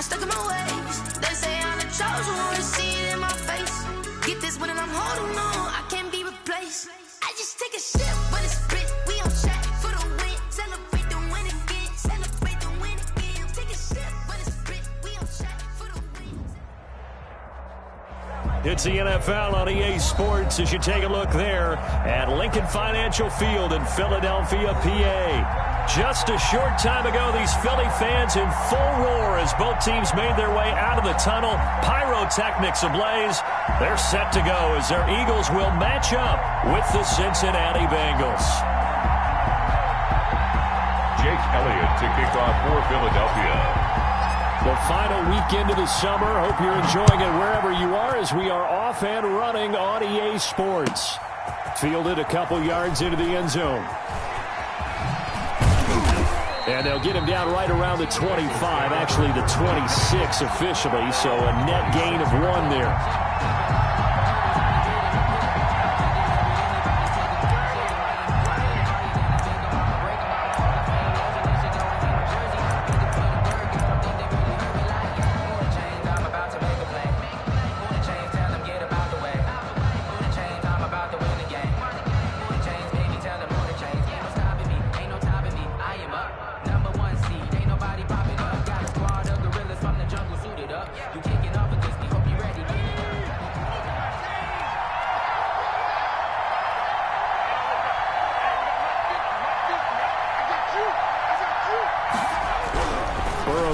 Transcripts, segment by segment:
I'm stuck in my ways. They say I'm the chosen one, see it in my face. Get this one and I'm holding on, I can't be replaced. I just take a sip, but it's split. We on track for the win. Celebrate the win again. Celebrate the win again. Take a sip, but it's split. We on track for the win. It's the NFL on EA Sports as you take a look there at Lincoln Financial Field in Philadelphia, PA. Just a short time ago, these Philly fans in full roar as both teams made their way out of the tunnel. Pyrotechnics ablaze. They're set to go as their Eagles will match up with the Cincinnati Bengals. Jake Elliott to kick off for Philadelphia. The final weekend of the summer. Hope you're enjoying it wherever you are as we are off and running on EA Sports. Fielded a couple yards into the end zone. And they'll get him down right around the 25, actually the 26 officially, so a net gain of 1 there.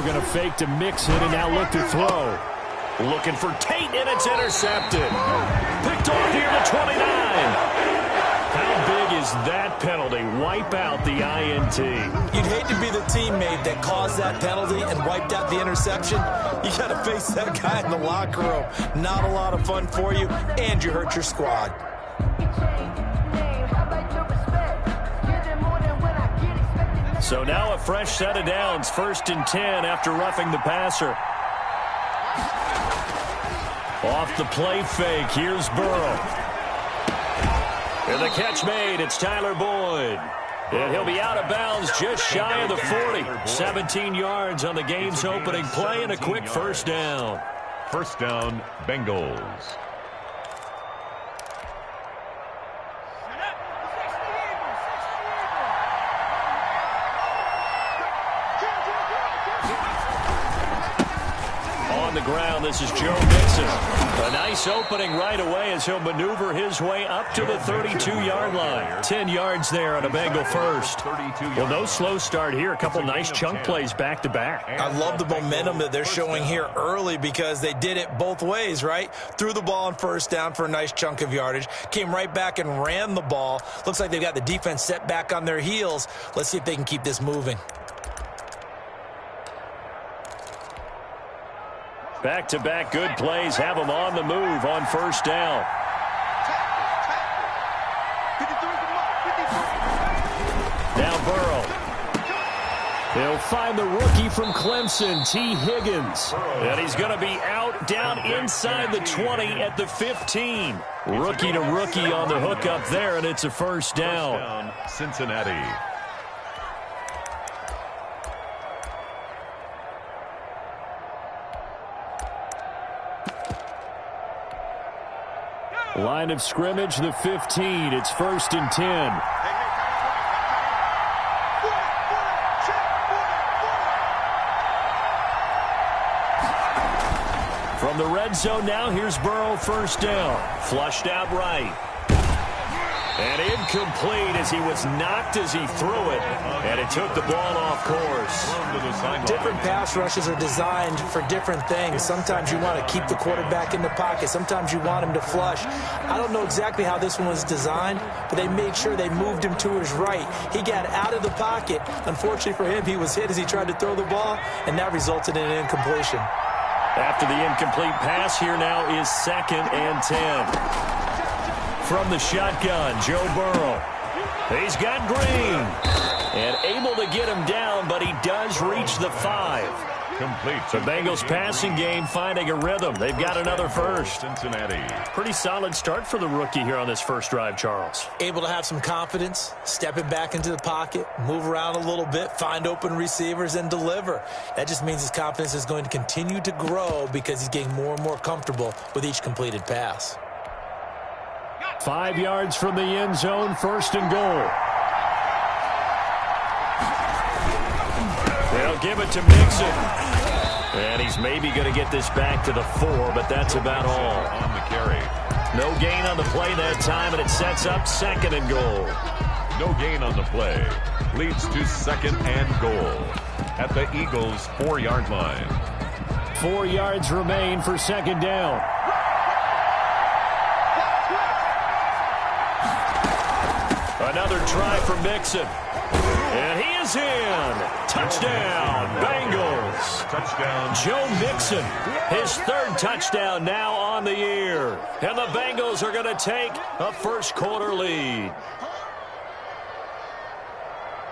Going to fake to mix it and now look to throw. Looking for Tate and it's intercepted. Picked off here to 29. How big is that penalty? Wipe out the INT. You'd hate to be the teammate that caused that penalty and wiped out the interception. You got to face that guy in the locker room. Not a lot of fun for you, and you hurt your squad. So now a fresh set of downs, 1st and 10 after roughing the passer. Off the play fake, here's Burrow. And the catch made, it's Tyler Boyd. And he'll be out of bounds just shy of the 40. 17 yards on the game's opening play and a quick first down. First down, Bengals. On the ground, this is Joe Mixon. A nice opening right away as he'll maneuver his way up to the 32-yard line. 10 yards there on a Bengal first. Well, no slow start here. A couple nice chunk plays back-to-back. I love the momentum that they're showing here early because they did it both ways, right? Threw the ball on first down for a nice chunk of yardage. Came right back and ran the ball. Looks like they've got the defense set back on their heels. Let's see if they can keep this moving. Back-to-back good plays have them on the move on first down. Now Burrow. He'll find the rookie from Clemson, T. Higgins. And he's going to be out down inside the 20 at the 15. Rookie to rookie on the hook up there, and it's a first down. Cincinnati. Line of scrimmage, the 15. It's 1st and 10. From the red zone now, here's Burrow, first down. Flushed out right. And incomplete as he was knocked as he threw it. And it took the ball off course. Different pass rushes are designed for different things. Sometimes you want to keep the quarterback in the pocket. Sometimes you want him to flush. I don't know exactly how this one was designed, but they made sure they moved him to his right. He got out of the pocket. Unfortunately for him, he was hit as he tried to throw the ball, and that resulted in an incompletion. After the incomplete pass, here now is 2nd and 10. From the shotgun, Joe Burrow. He's got Green. And able to get him down, but he does reach the 5. Incomplete. The Bengals passing game finding a rhythm. They've got another first. Cincinnati. Pretty solid start for the rookie here on this first drive, Charles. Able to have some confidence, stepping back into the pocket, move around a little bit, find open receivers, and deliver. That just means his confidence is going to continue to grow because he's getting more and more comfortable with each completed pass. 5 yards from the end zone, first and goal. They'll give it to Mixon. And he's maybe going to get this back to the 4, but that's about all. On the carry. No gain on the play that time, and it sets up second and goal. No gain on the play. Leads to second and goal at the Eagles' 4-yard line. 4 yards remain for second down. Another try for Mixon. And he is in. Touchdown, Bengals. Touchdown. Joe Mixon, his third touchdown now on the year. And the Bengals are going to take a first-quarter lead.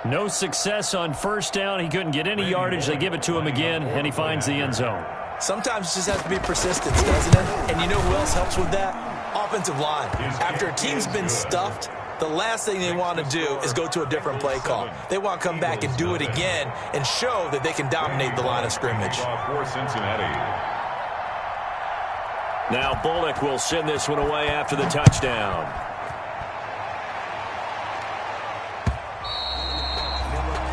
No success on first down. He couldn't get any yardage. They give it to him again, and he finds the end zone. Sometimes it just has to be persistence, doesn't it? And you know who else helps with that? Offensive line. After a team's been stuffed, the last thing they want to do is go to a different play call. They want to come back and do it again and show that they can dominate the line of scrimmage. For Cincinnati. Now Bullock will send this one away after the touchdown.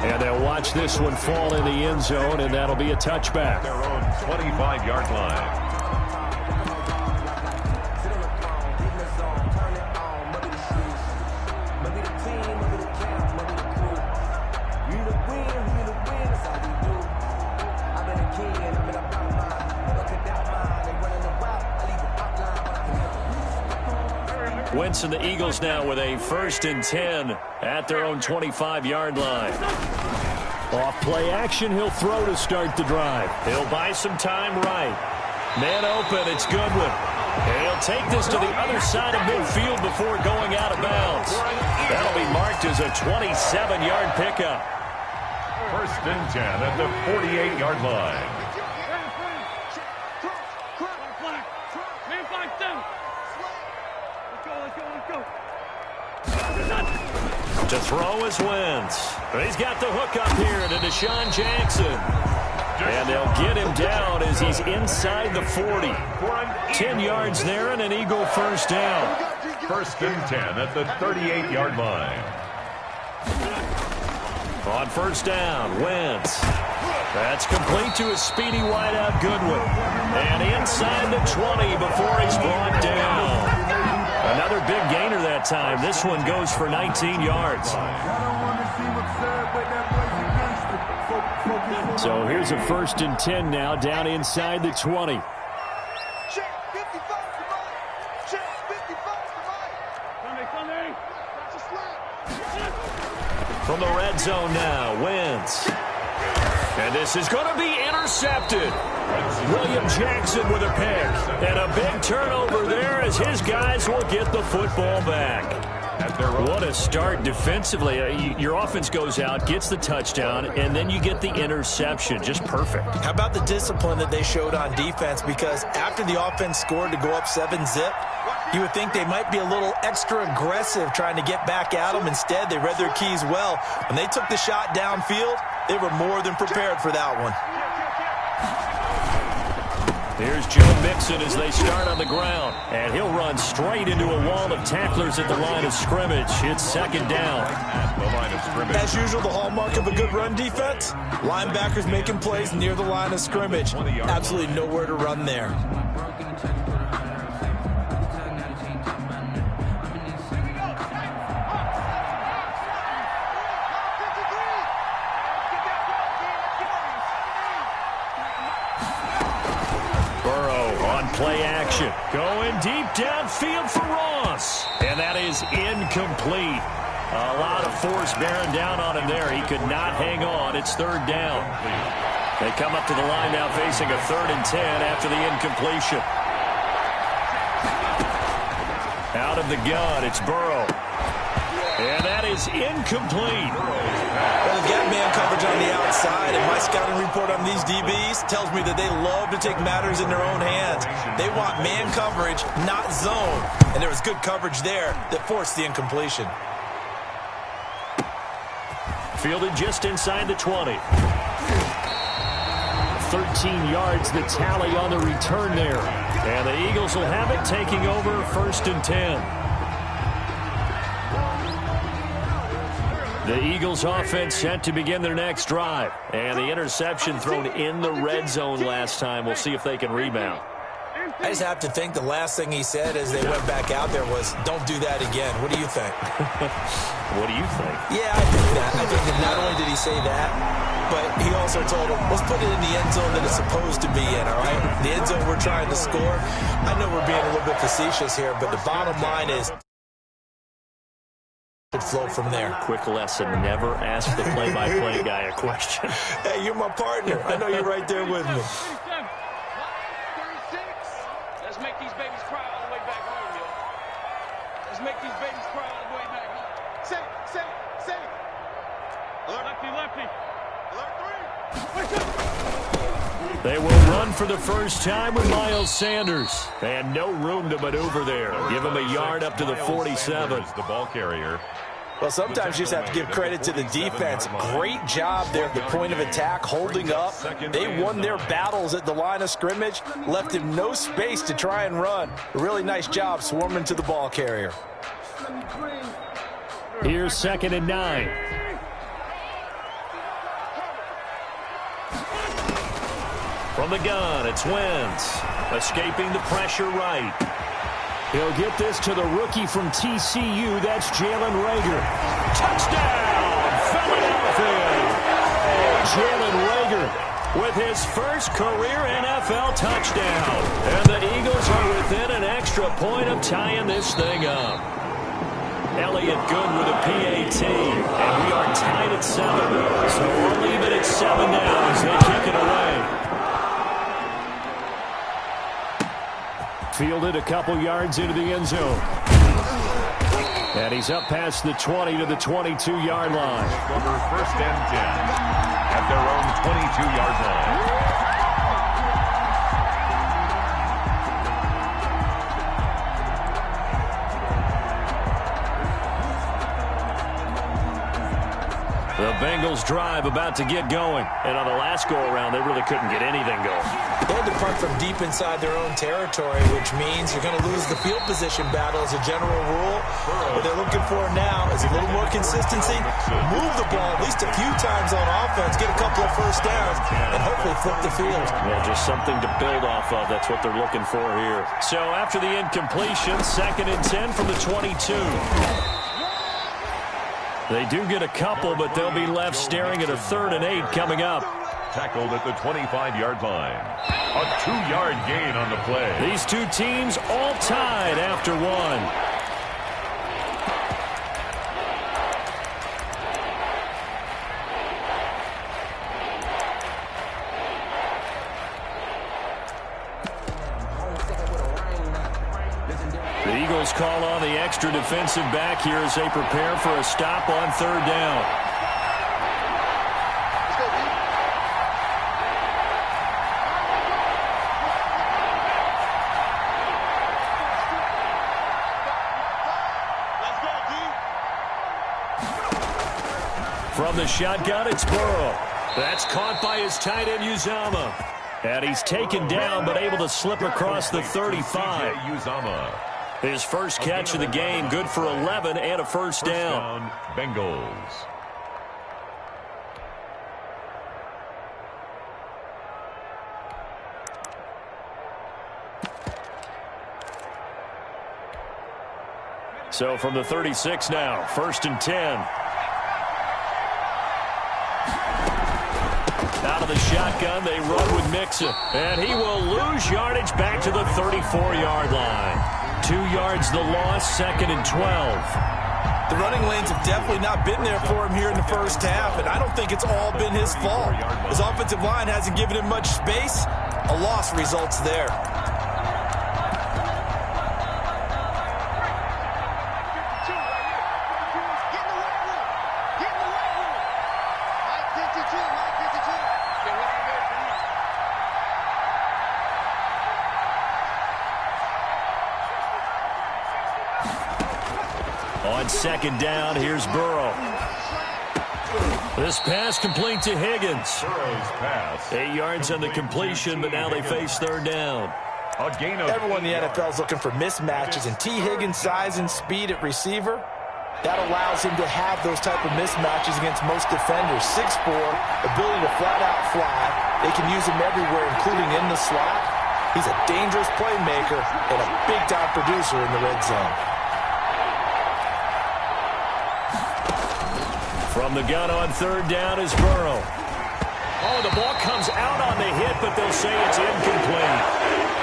And they'll watch this one fall in the end zone, and that'll be a touchback. Their own 25-yard line. Wentz and the Eagles now with a 1st and 10 at their own 25-yard line. Off play action, he'll throw to start the drive. He'll buy some time right. Man open, it's Goodwin. And he'll take this to the other side of midfield before going out of bounds. That'll be marked as a 27-yard pickup. 1st and 10 at the 48-yard line. To throw is Wentz. He's got the hook up here to Deshaun Jackson. And they'll get him down as he's inside the 40. 10 yards there and an Eagle first down. 1st and 10 at the 38-yard line. On first down, Wentz. That's complete to a speedy wideout Goodwin. And inside the 20 before he's brought down. Another big gainer that time. This one goes for 19 yards. So here's a 1st and 10 now down inside the 20. From the red zone now, Wentz. And this is going to be intercepted. William Jackson with a pick. And a big turnover there as his guys will get the football back. What a start defensively. Your offense goes out, gets the touchdown, and then you get the interception. Just perfect. How about the discipline that they showed on defense? Because after the offense scored to go up 7-zip, you would think they might be a little extra aggressive trying to get back at them. Instead, they read their keys well. When they took the shot downfield, they were more than prepared for that one. Here's Joe Mixon as they start on the ground. And he'll run straight into a wall of tacklers at the line of scrimmage. It's second down. At the line of scrimmage. As usual, the hallmark of a good run defense, linebackers making plays near the line of scrimmage. Absolutely nowhere to run there. Play action. Going deep downfield for Ross. And that is incomplete. A lot of force bearing down on him there. He could not hang on. It's third down. They come up to the line now facing a 3rd and 10 after the incompletion. Out of the gun, it's Burrow. And that is incomplete. pass. Well, they've got man coverage on the outside, and my scouting report on these DBs tells me that they love to take matters in their own hands. They want man coverage, not zone. And there was good coverage there that forced the incompletion. Fielded just inside the 20. 13 yards the tally on the return there. And the Eagles will have it, taking over 1st and 10. The Eagles offense set to begin their next drive. And the interception thrown in the red zone last time. We'll see if they can rebound. I just have to think the last thing he said as they went back out there was, don't do that again. What do you think? What do you think? Yeah, I think that. I think that not only did he say that, but he also told him, let's put it in the end zone that it's supposed to be in, all right? The end zone we're trying to score. I know we're being a little bit facetious here, but the bottom line is it flow from there. Quick lesson, never ask the play-by-play guy a question. Hey, you're my partner. I know you're right there with me. Let's make these babies cry all the way back home, yo. Let's make these babies cry all the way back home. Say. Alert. Lefty. Alert 3. They will run for the first time with Miles Sanders. And no room to maneuver there. Give him a yard up to the 47. The ball carrier. Well, sometimes you just have to give credit to the defense. Great job there at the point of attack, holding up. They won their battles at the line of scrimmage, left him no space to try and run. A really nice job swarming to the ball carrier. Here's 2nd and 9. From the gun, it's Wentz. Escaping the pressure right. He'll get this to the rookie from TCU. That's Jalen Reagor. Touchdown, Philadelphia! And Jalen Reagor with his first career NFL touchdown. And the Eagles are within an extra point of tying this thing up. Elliott good with a PAT. And we are tied at 7. So we'll leave it at 7 now as they kick it away. Fielded a couple yards into the end zone. And he's up past the 20 to the 22-yard line. Over 1st and 10 at their own 22-yard line. The Bengals drive about to get going. And on the last go-around, they really couldn't get anything going. They had to punt from deep inside their own territory, which means you're going to lose the field position battle as a general rule. What they're looking for now is a little more consistency, move the ball at least a few times on offense, get a couple of first downs, and hopefully flip the field. Well, just something to build off of. That's what they're looking for here. So after the incompletion, 2nd and 10 from the 22. They do get a couple, but they'll be left staring at a 3rd and 8 coming up. Tackled at the 25-yard line. A 2-yard gain on the play. These two teams all tied after 1. The Eagles call on the extra defensive back here as they prepare for a stop on 3rd down. From the shotgun, it's Burrow. That's caught by his tight end, Uzama. And he's taken down, but able to slip across the 35. Uzama. His first catch of the game, good for 11 and a first down. Bengals. So from the 36 now, 1st and 10. Out of the shotgun, they run with Mixon. And he will lose yardage back to the 34-yard line. 2 yards the loss, 2nd and 12. The running lanes have definitely not been there for him here in the first half, and I don't think it's all been his fault. His offensive line hasn't given him much space. A loss results there. on second down. Here's Burrow. This pass complete to Higgins. Burrow's pass. 8 yards on the completion, but now they face third down. A gain of Everyone in the NFL is looking for mismatches, and T. Higgins' size and speed at receiver, that allows him to have those type of mismatches against most defenders. 6'4", ability to flat-out fly. They can use him everywhere, including in the slot. He's a dangerous playmaker and a big-time producer in the red zone. From the gun on third down is Burrow. Oh, the ball comes out on the hit, but they'll say it's incomplete.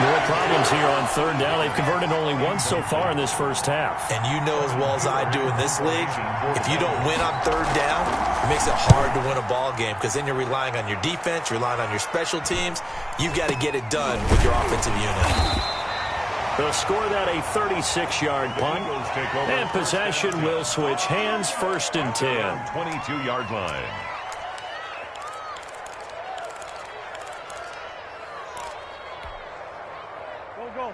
More problems here on third down. They've converted only once so far in this first half. And you know as well as I do in this league, if you don't win on third down, it makes it hard to win a ball game because then you're relying on your defense, you're relying on your special teams. You've got to get it done with your offensive unit. They'll score that a 36-yard punt, and possession will switch hands, 1st and 10. 22-yard line.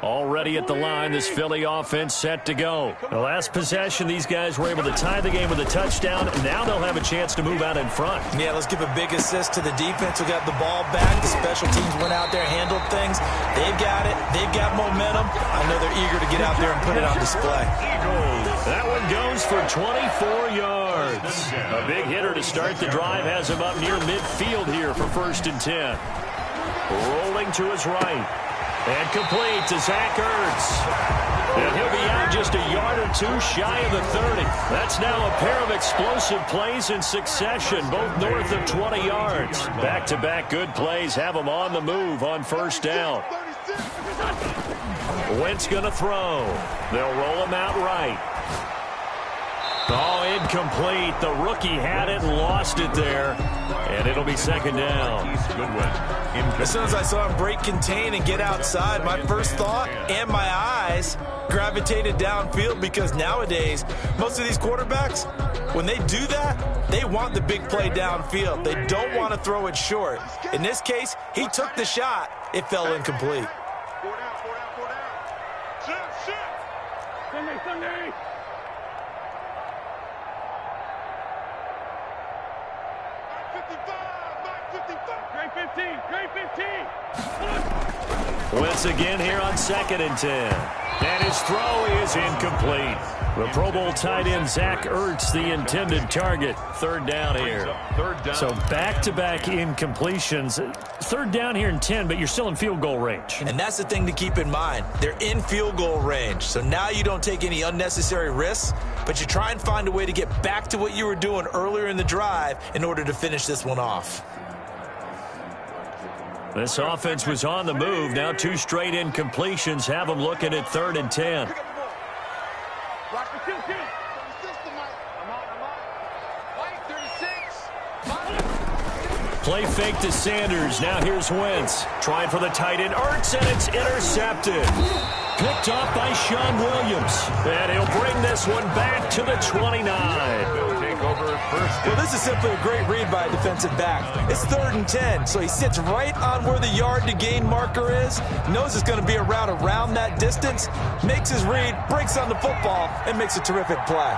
Already at the line, this Philly offense set to go. The last possession, these guys were able to tie the game with a touchdown. Now they'll have a chance to move out in front. Yeah, let's give a big assist to the defense who got the ball back. The special teams went out there, handled things. They've got it. They've got momentum. I know they're eager to get out there and put it on display. That one goes for 24 yards. A big hitter to start the drive has him up near midfield here for 1st and 10. Rolling to his right. And complete to Zach Ertz. And he'll be out just a yard or two shy of the 30. That's now a pair of explosive plays in succession, both north of 20 yards. Back-to-back good plays have them on the move on 1st down. Wentz going to throw. They'll roll him out right. Oh, incomplete. The rookie had it and lost it there. And it'll be 2nd down. As soon as I saw him break contain and get outside, my first thought and my eyes gravitated downfield because nowadays, most of these quarterbacks, when they do that, they want the big play downfield. They don't want to throw it short. In this case, he took the shot. It fell incomplete. Sunday. Great 15. Wentz again here on 2nd and 10. And his throw is incomplete. The Pro Bowl tight end Zach Ertz, the intended target. 3rd down here. So back-to-back incompletions. 3rd down here in 10, but you're still in field goal range. And that's the thing to keep in mind. They're in field goal range. So now you don't take any unnecessary risks, but you try and find a way to get back to what you were doing earlier in the drive in order to finish this one off. This offense was on the move. Now 2 straight incompletions have them looking at 3rd and 10. Play fake to Sanders. Now here's Wentz. Trying for the tight end. Ertz, and it's intercepted. Picked off by Sean Williams. And he'll bring this one back to the 29. They'll take over 1st. Well, this is simply a great read by a defensive back. It's 3rd and 10, so he sits right on where the yard-to-gain marker is, knows it's going to be a route around that distance, makes his read, breaks on the football, and makes a terrific play.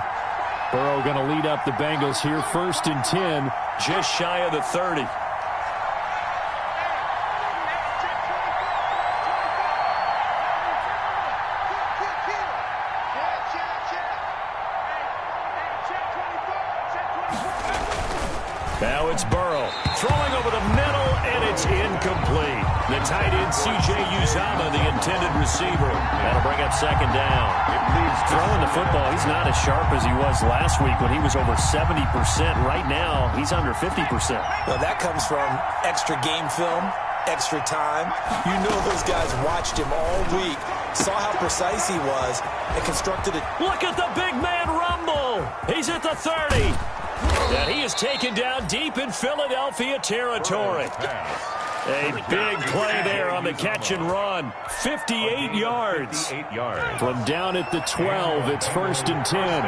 Burrow going to lead up the Bengals here, 1st and 10, just shy of the 30. Now it's Burrow throwing over the middle, and it's incomplete. The tight end C.J. Uzomah, the intended receiver. That'll bring up 2nd down. Throwing the football, he's not as sharp as he was last week when he was over 70%. Right now, he's under 50%. Well, that comes from extra game film, extra time. You know those guys watched him all week, saw how precise he was, and constructed it. Look at the big man rumble. He's at the 30. And he is taken down deep in Philadelphia territory. A big play there on the catch and run. 58 yards. From down at the 12, it's 1st and 10.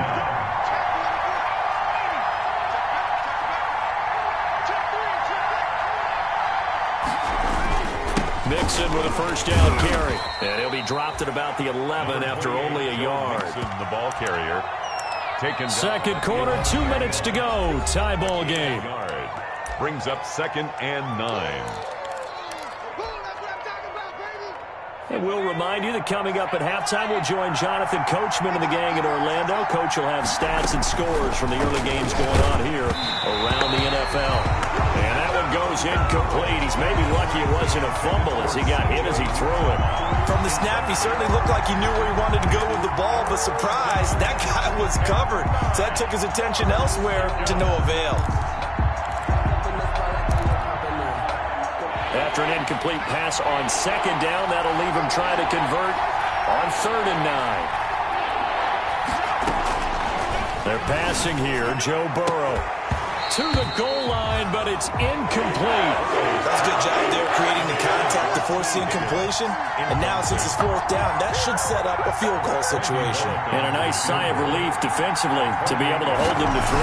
Mixon with a 1st down carry. And he'll be dropped at about the 11 after only a yard. The ball carrier. taken. Second quarter, 2 minutes to go. Tie ball game. Brings up 2nd and 9. And we'll remind you that coming up at halftime, we'll join Jonathan Coachman and the gang in Orlando. Coach will have stats and scores from the early games going on here around the NFL. And that one goes incomplete. He's maybe lucky it wasn't a fumble as he got hit as he threw it. From the snap, he certainly looked like he knew where he wanted to go with the ball, but surprise, that guy was covered. So that took his attention elsewhere to no avail. After an incomplete pass on 2nd down, that'll leave him trying to convert on 3rd and 9. They're passing here. Joe Burrow to the goal line, but it's incomplete. That's a good job there creating the contact to force the incompletion. And now since it's 4th down, that should set up a field goal situation. And a nice sigh of relief defensively to be able to hold them to 3.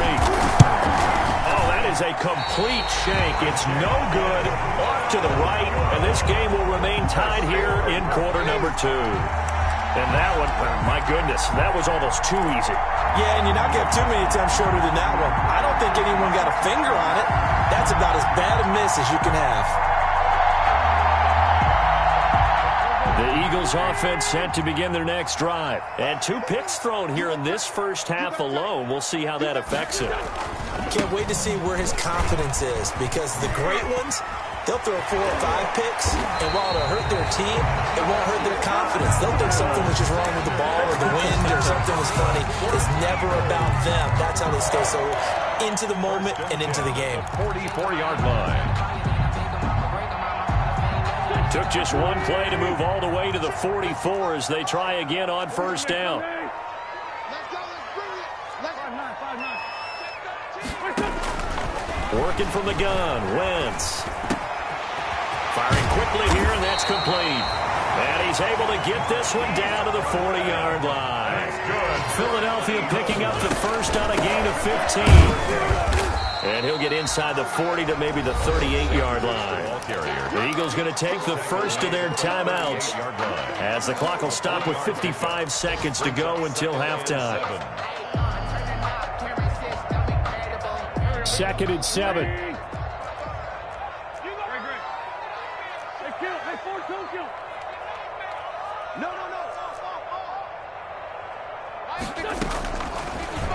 Oh, that is a complete shank. It's no good. Off to the right, and this game will remain tied here in quarter number 2. And that one, my goodness, that was almost too easy. Yeah, and you're not going to have too many times shorter than that one. I don't think anyone got a finger on it. That's about as bad a miss as you can have. The Eagles offense set to begin their next drive. And 2 picks thrown here in this first half alone. We'll see how that affects him. Can't wait to see where his confidence is, because the great ones, they'll throw 4 or 5 picks, and while it'll hurt their team, it won't hurt their confidence. They'll think something was just wrong with the ball or the wind or something was funny. It's never about them. That's how they stay so into the moment and into the game. 44-yard line. Took just one play to move all the way to the 44 as they try again on 1st down. Working from the gun, Wentz. Firing quickly here, and that's complete. And he's able to get this one down to the 40-yard line. Philadelphia picking up the first on a gain of 15. And he'll get inside the 40 to maybe the 38-yard line. The Eagles going to take the first of their timeouts as the clock will stop with 55 seconds to go until halftime. 2nd and 7.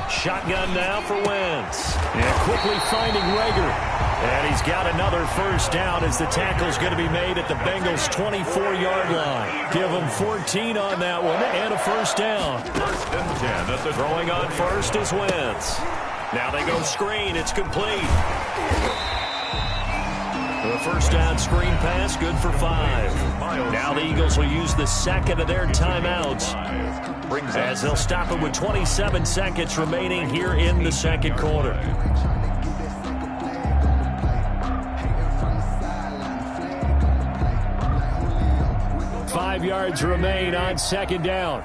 Shotgun now for Wentz. And quickly finding Rager. And he's got another first down as the tackle's going to be made at the Bengals' 24-yard line. Give them 14 on that one and a first down. 1st and 10 at the throwing on first is Wentz. Now they go screen. It's complete. The first down screen pass, good for 5. Now the Eagles will use the 2nd of their timeouts as they'll stop it with 27 seconds remaining here in the 2nd quarter. Five yards remain on 2nd down.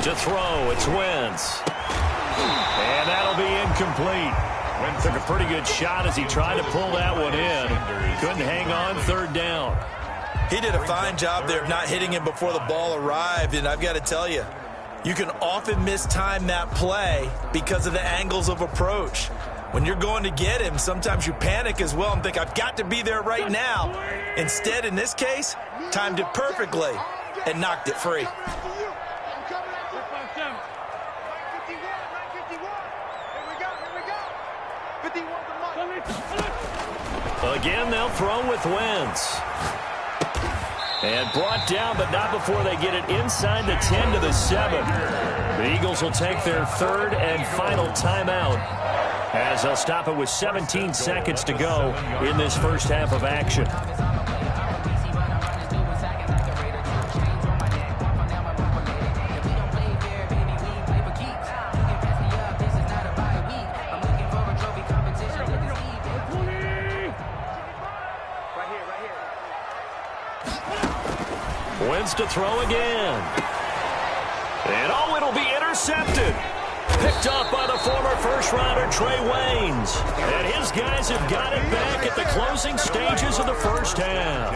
To throw, it's Wentz. And that'll be incomplete. Wentz took a pretty good shot as he tried to pull that one in. Couldn't hang on 3rd down. He did a fine job there of not hitting him before the ball arrived, and I've got to tell you, you can often mistime that play because of the angles of approach. When you're going to get him, sometimes you panic as well and think, I've got to be there right now. Instead, in this case, timed it perfectly and knocked it free. Again, they'll throw with Wentz. And brought down, but not before they get it inside the 10 to the 7. The Eagles will take their 3rd and final timeout as they'll stop it with 17 seconds to go in this first half of action. Wentz to throw again. And oh, it'll be intercepted. Picked off by the former first-rounder Trey Waynes. And his guys have got it back at the closing stages of the first half.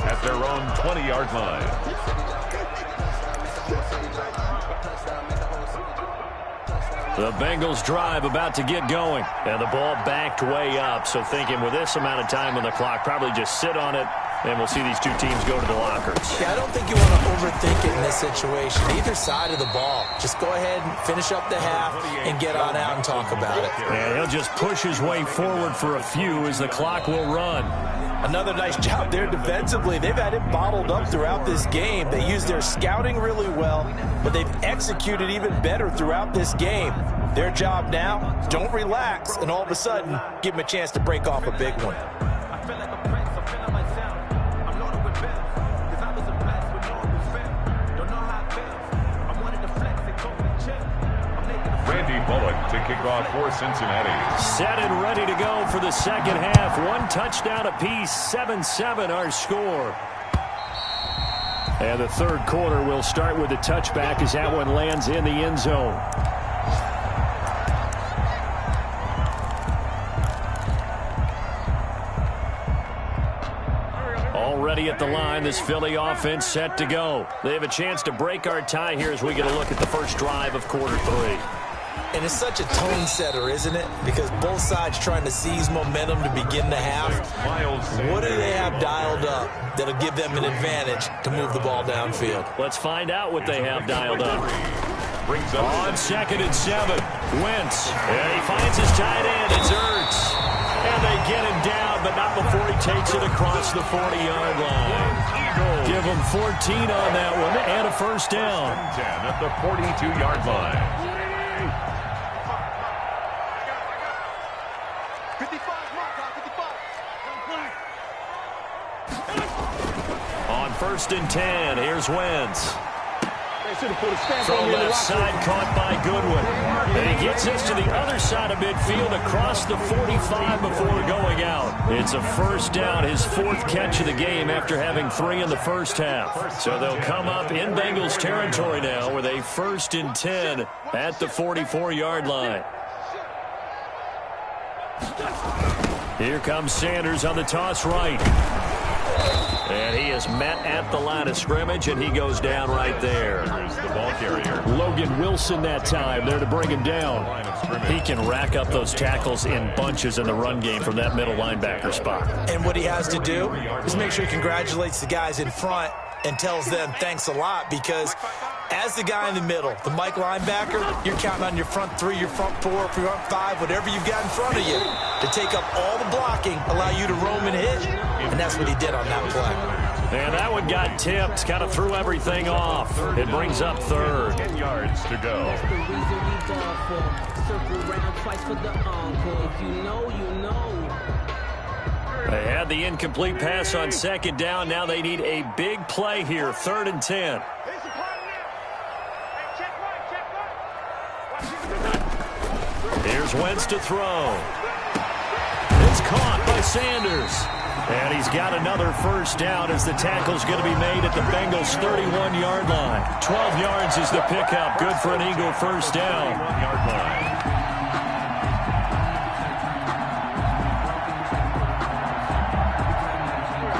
At their own 20-yard line. The Bengals drive about to get going. And the ball backed way up. So thinking with this amount of time on the clock, probably just sit on it, and we'll see these two teams go to the lockers. Yeah, I don't think you want to overthink it in this situation. Either side of the ball. Just go ahead and finish up the half and get on out and talk about it. And he'll just push his way forward for a few as the clock will run. Another nice job there defensively. They've had it bottled up throughout this game. They used their scouting really well, but they've executed even better throughout this game. Their job now, don't relax, and all of a sudden, give them a chance to break off a big one. To kick off for Cincinnati. Set and ready to go for the second half. One touchdown apiece, 7-7 our score. And the third quarter will start with a touchback as that one lands in the end zone. Already at the line, this Philly offense set to go. They have a chance to break our tie here as we get a look at the first drive of quarter three. And it's such a tone setter, isn't it? Because both sides trying to seize momentum to begin the half. What do they have dialed up that'll give them an advantage to move the ball downfield? Let's find out what they have dialed up. On 2nd and 7, Wentz. And he finds his tight end. It's Ertz. And they get him down, but not before he takes it across the 40-yard line. Give him 14 on that one and a first down. 10 at the 42-yard line. 55, On 1st and 10, here's Wentz. From left side, caught by Goodwin. And he gets us to the other side of midfield across the 45 before going out. It's a first down, his 4th catch of the game after having 3 in the first half. So they'll come up in Bengals territory now with a 1st and 10 at the 44-yard line. Here comes Sanders on the toss right. And he is met at the line of scrimmage, and he goes down right there. Here's the ball carrier. Logan Wilson that time there to bring him down. He can rack up those tackles in bunches in the run game from that middle linebacker spot. And what he has to do is make sure he congratulates the guys in front and tells them thanks a lot, because as the guy in the middle, the Mike linebacker, you're counting on your front 3, your front 4, your front 5, whatever you've got in front of you to take up all the blocking, allow you to roam and hit. And that's what he did on that play. And that one got tipped, kind of threw everything off. It brings up 3rd. 10 yards to go. They had the incomplete pass on 2nd down. Now they need a big play here, 3rd and 10. Here's Wentz to throw. It's caught by Sanders. And he's got another first down as the tackle's going to be made at the Bengals' 31-yard line. 12 yards is the pickup. Good for an Eagle first down. 1-yard line.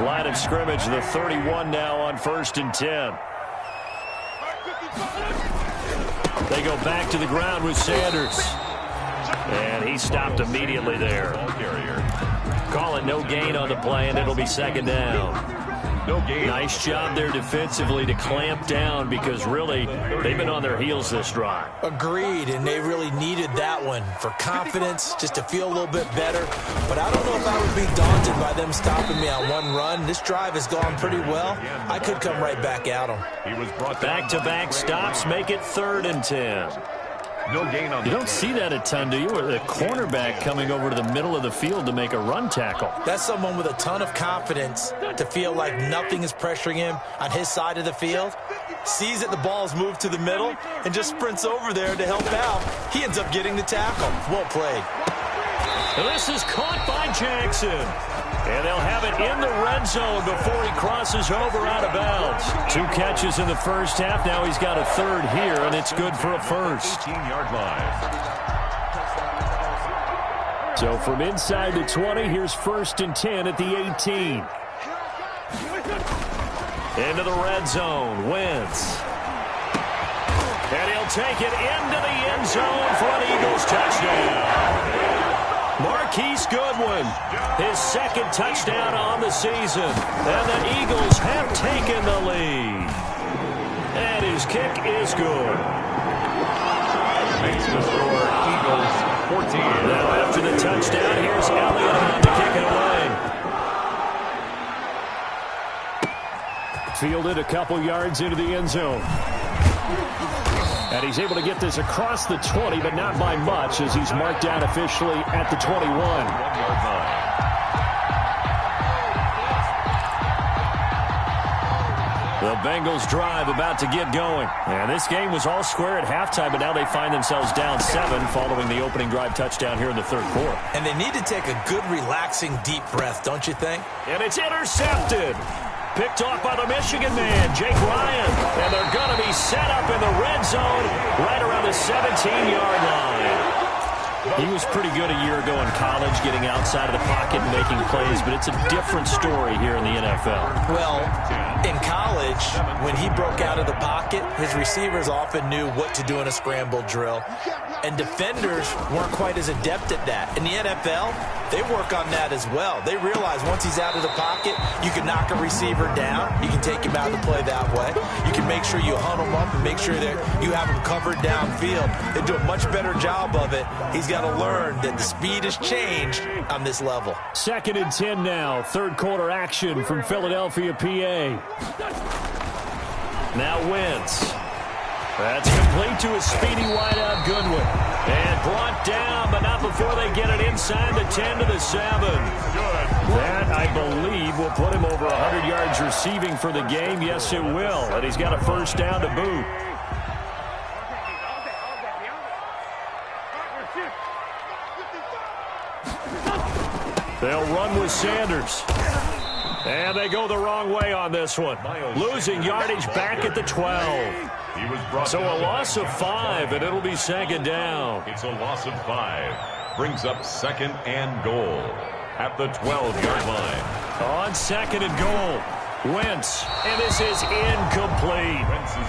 Line of scrimmage, the 31 now on 1st and 10. They go back to the ground with Sanders. And he stopped immediately there. Call it no gain on the play, and it'll be 2nd down. No gain. Nice job there defensively to clamp down, because really they've been on their heels this drive. Agreed, and they really needed that one for confidence, just to feel a little bit better. But I don't know if I would be daunted by them stopping me on one run. This drive has gone pretty well. I could come right back at them. He was brought Back-to-back stops make it 3rd and 10. No gain on You don't see that a ton, do you? Or the cornerback coming over to the middle of the field to make a run tackle. That's someone with a ton of confidence to feel like nothing is pressuring him on his side of the field. Sees that the ball's moved to the middle and just sprints over there to help out. He ends up getting the tackle. Well played. This is caught by Jackson. And they'll have it in the red zone before he crosses over out of bounds. 2 catches in the first half. Now he's got a 3rd here, and it's good for a first. 18-yard line. So from inside the 20, here's 1st and 10 at the 18. Into the red zone. Wentz. And he'll will take it into the end zone for an Eagles touchdown. Marquise Goodwin, his second touchdown on the season. And the Eagles have taken the lead. And his kick is good. Makes the score Eagles 14. Now after the touchdown, here's Elliott on to kick it away. Fielded a couple yards into the end zone. And he's able to get this across the 20, but not by much, as he's marked down officially at the 21. 1 yard line. The Bengals drive about to get going. And this game was all square at halftime, but now they find themselves down 7 following the opening drive touchdown here in the third quarter. And they need to take a good, relaxing, deep breath, don't you think? And it's intercepted. Picked off by the Michigan man, Jake Ryan. And they're going to be set up in the red zone right around the 17-yard line. He was pretty good a year ago in college, getting outside of the pocket and making plays, but it's a different story here in the NFL. Well, in college, when he broke out of the pocket, his receivers often knew what to do in a scramble drill, and defenders weren't quite as adept at that. In the NFL, they work on that as well. They realize once he's out of the pocket, you can knock a receiver down. You can take him out of the play that way. You can make sure you hunt him up and make sure that you have him covered downfield. They do a much better job of it. He's got to learn that the speed has changed on this level. 2nd and 10 now. Third quarter action from Philadelphia, PA. Now Wentz. That's complete to a speedy wideout Goodwin. And brought down, but not before they get it inside the 10 to the 7. That, I believe, will put him over 100 yards receiving for the game. Yes, it will. And he's got a first down to boot. They'll run with Sanders. And they go the wrong way on this one. Losing yardage back at the 12. So a loss of 5, and it'll be 2nd down. It's a loss of 5. Brings up 2nd and goal at the 12-yard line. On 2nd and goal. Wentz, and this is incomplete.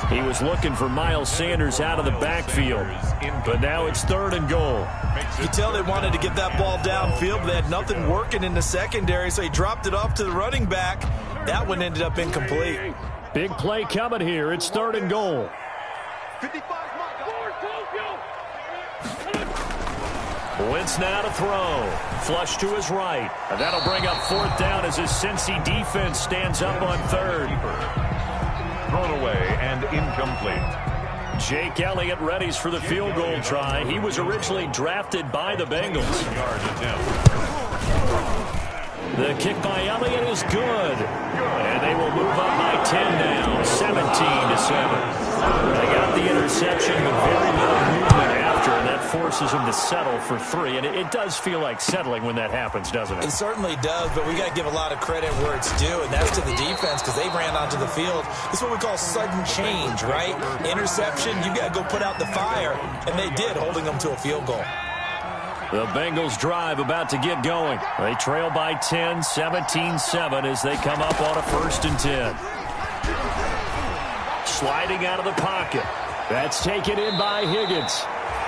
He was looking for Miles Sanders out of the backfield, but now it's 3rd and goal. You can tell they wanted to get that ball downfield, but they had nothing working in the secondary, so he dropped it off to the running back. That one ended up incomplete. Big play coming here. It's 3rd and goal. Wentz now to throw. Flush to his right. And that'll bring up 4th down as his Cincy defense stands up on 3rd. Thrown away and incomplete. Jake Elliott readies for the field goal try. He was originally drafted by the Bengals. The kick by Elliott is good. And they will move up by 10 now, 17-7. They got the interception, but very little movement after, and that forces them to settle for 3. And it does feel like settling when that happens, doesn't it? It certainly does, but we got to give a lot of credit where it's due, and that's to the defense because they ran onto the field. This is what we call sudden change, right? Interception, you got to go put out the fire, and they did, holding them to a field goal. The Bengals drive about to get going. They trail by 10, 17-7 as they come up on a 1st and 10. Sliding out of the pocket. That's taken in by Higgins.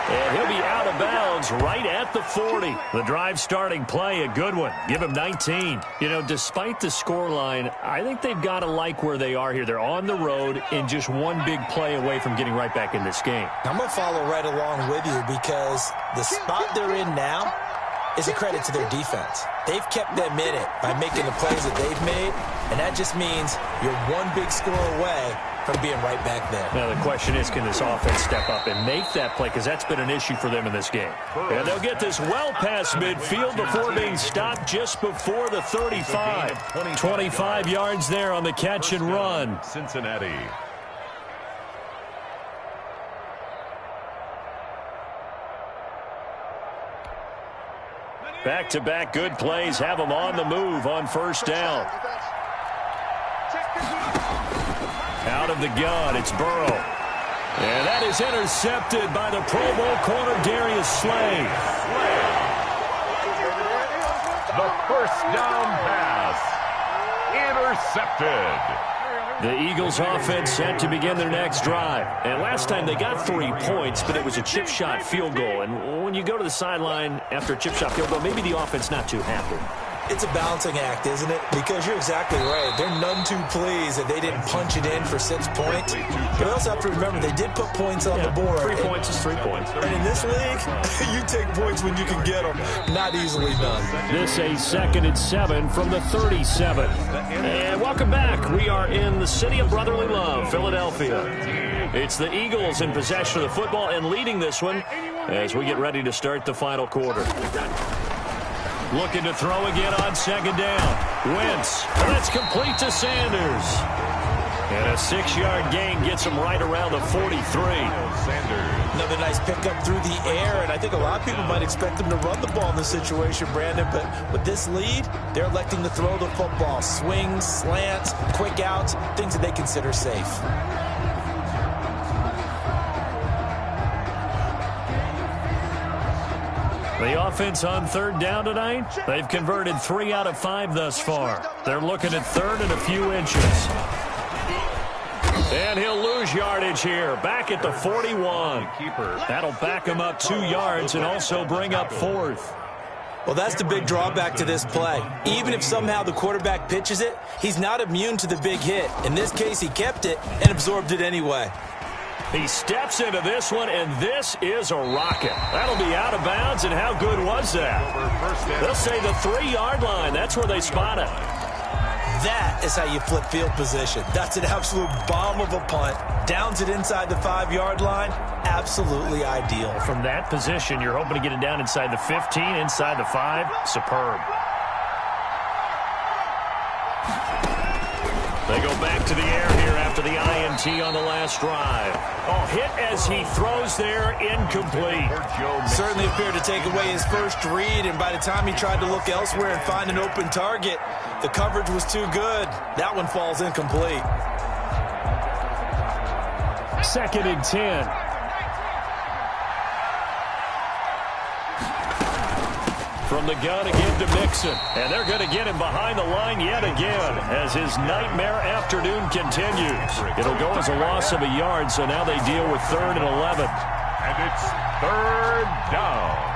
And he'll be out of bounds right at the 40. The drive starting play, a good one. Give him 19. You know, despite the scoreline, I think they've got to like where they are here. They're on the road and just one big play away from getting right back in this game. I'm going to follow right along with you because the spot they're in now is a credit to their defense. They've kept them in it by making the plays that they've made, and that just means you're one big score away from being right back there. Now, the question is, can this offense step up and make that play? Because that's been an issue for them in this game. And they'll get this well past midfield before being stopped just before the 35. 25 yards there on the catch and run. Cincinnati. Back-to-back good plays have them on the move on 1st down. Out of the gun, it's Burrow. And that is intercepted by the Pro Bowl corner, Darius Slay. The 1st down pass. Intercepted. The Eagles offense set to begin their next drive. And last time they got 3 points, but it was a chip shot field goal. And when you go to the sideline after a chip shot field goal, maybe the offense not too happy. It's a balancing act, isn't it? Because you're exactly right. They're none too pleased that they didn't punch it in for 6 points. But we also have to remember they did put points on the board. 3 points is 3 points. And in this league, you take points when you can get them. Not easily done. This a 2nd and 7 from the 37. And welcome back. We are in the city of brotherly love, Philadelphia. It's the Eagles in possession of the football and leading this one as we get ready to start the final quarter. Looking to throw again on 2nd down. Wentz. That's complete to Sanders. And a 6-yard gain gets him right around the 43. Sanders. Another nice pickup through the air, and I think a lot of people might expect him to run the ball in this situation, Brandon, but with this lead, they're electing to throw the football. Swings, slants, quick outs, things that they consider safe. The offense on 3rd down tonight, they've converted 3 out of 5 thus far. They're looking at 3rd and a few inches. And he'll lose yardage here, back at the 41. That'll back him up 2 yards and also bring up 4th. Well, that's the big drawback to this play. Even if somehow the quarterback pitches it, he's not immune to the big hit. In this case, he kept it and absorbed it anyway. He steps into this one, and this is a rocket. That'll be out of bounds, and how good was that? They'll say the 3-yard line. That's where they spot it. That is how you flip field position. That's an absolute bomb of a punt. Downs it inside the 5-yard line. Absolutely ideal. From that position, you're hoping to get it down inside the 15, inside the 5. Superb. They go back to the air here after the INT on the last drive. Oh, hit as he throws there, incomplete. Certainly appeared to take away his first read, and by the time he tried to look elsewhere and find an open target, the coverage was too good. That one falls incomplete. 2nd and 10. From the gun again to Mixon. And they're going to get him behind the line yet again as his nightmare afternoon continues. It'll go as a loss of a yard, so now they deal with 3rd and 11. And it's 3rd down.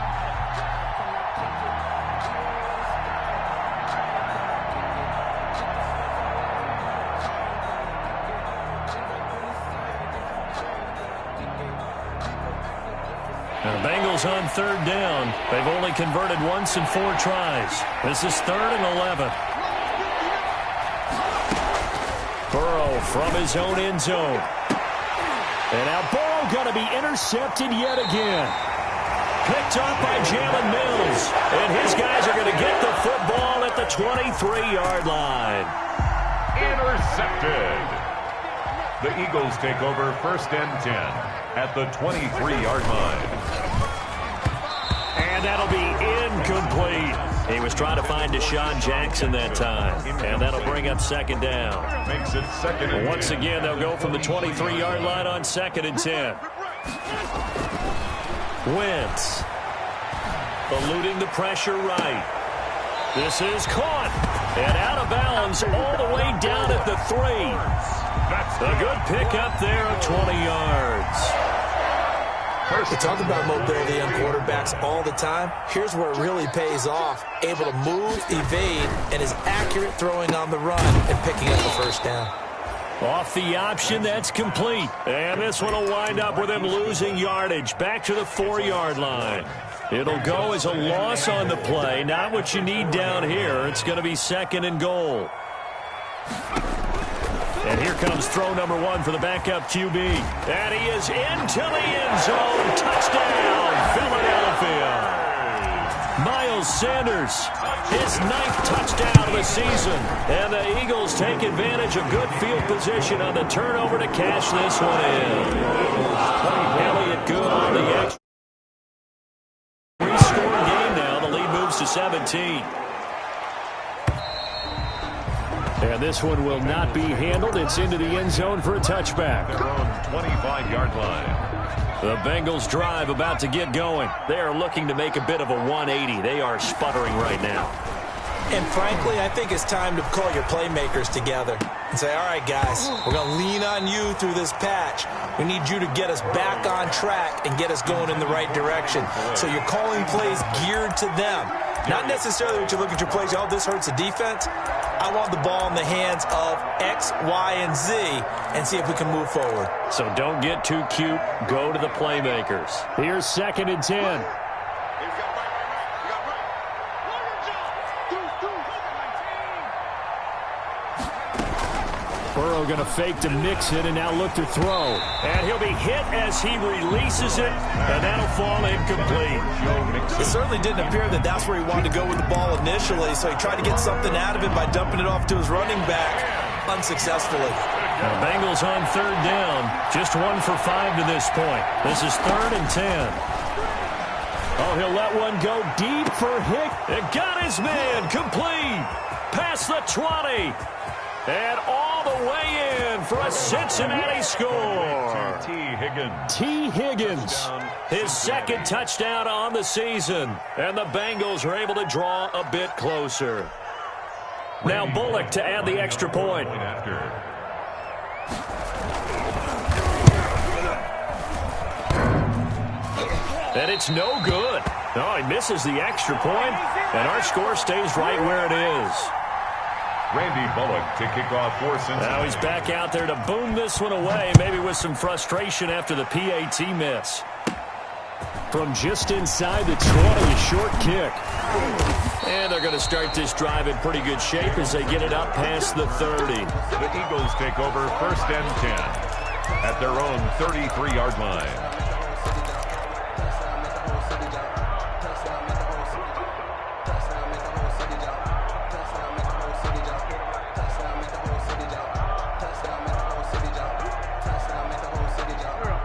And the Bengals on 3rd down. They've only converted once in 4 tries. This is 3rd and 11. Burrow from his own end zone. And now Burrow going to be intercepted yet again. Picked up by Jalen Mills. And his guys are going to get the football at the 23-yard line. Intercepted. The Eagles take over 1st and 10 at the 23-yard line. And that'll be incomplete. He was trying to find Deshaun Jackson that time. And that'll bring up 2nd down. Makes it 2nd and 10. Once again, they'll go from the 23-yard line on 2nd and 10. Wentz. Eluding the pressure right. This is caught. And out of bounds all the way down at the 3. A good pickup there of 20 yards. We talk about mobility on quarterbacks all the time. Here's where it really pays off. Able to move, evade, and is accurate throwing on the run and picking up the 1st down. Off the option, that's complete. And this one will wind up with him losing yardage. Back to the 4-yard line. It'll go as a loss on the play. Not what you need down here. It's going to be 2nd and goal. And here comes throw number 1 for the backup QB. And he is into the end zone. Touchdown, Philadelphia. Miles Sanders, his 9th touchdown of the season. And the Eagles take advantage of good field position on the turnover to cash this one in. Elliott good on the extra. 3-score game now. The lead moves to 17. And this one will not be handled. It's into the end zone for a touchback. Their own 25-yard line. The Bengals drive about to get going. They are looking to make a bit of a 180. They are sputtering right now. And frankly, I think it's time to call your playmakers together and say, all right, guys, we're going to lean on you through this patch. We need you to get us back on track and get us going in the right direction. So you're calling plays geared to them. Not necessarily what you look at your plays, oh, this hurts the defense. I want the ball in the hands of X, Y, and Z and see if we can move forward. So don't get too cute. Go to the playmakers. Here's 2nd and 10. Burrow going to fake to mix it and now look to throw. And he'll be hit as he releases it, and that'll fall incomplete. It certainly didn't appear that that's where he wanted to go with the ball initially, so he tried to get something out of it by dumping it off to his running back unsuccessfully. The Bengals on 3rd down, just 1 for 5 to this point. This is 3rd and 10. Oh, he'll let one go deep for Hick. It got his man complete. Past the 20. And all the way in for a Cincinnati score. T. Higgins, his 2nd touchdown on the season. And the Bengals are able to draw a bit closer. Now Bullock to add the extra point. And it's no good. No, he misses the extra point, and our score stays right where it is. Randy Bullock to kick off for Cincinnati. Now he's back out there to boom this one away, maybe with some frustration after the PAT miss. From just inside the 20, a short kick. And they're going to start this drive in pretty good shape as they get it up past the 30. The Eagles take over 1st and 10 at their own 33-yard line.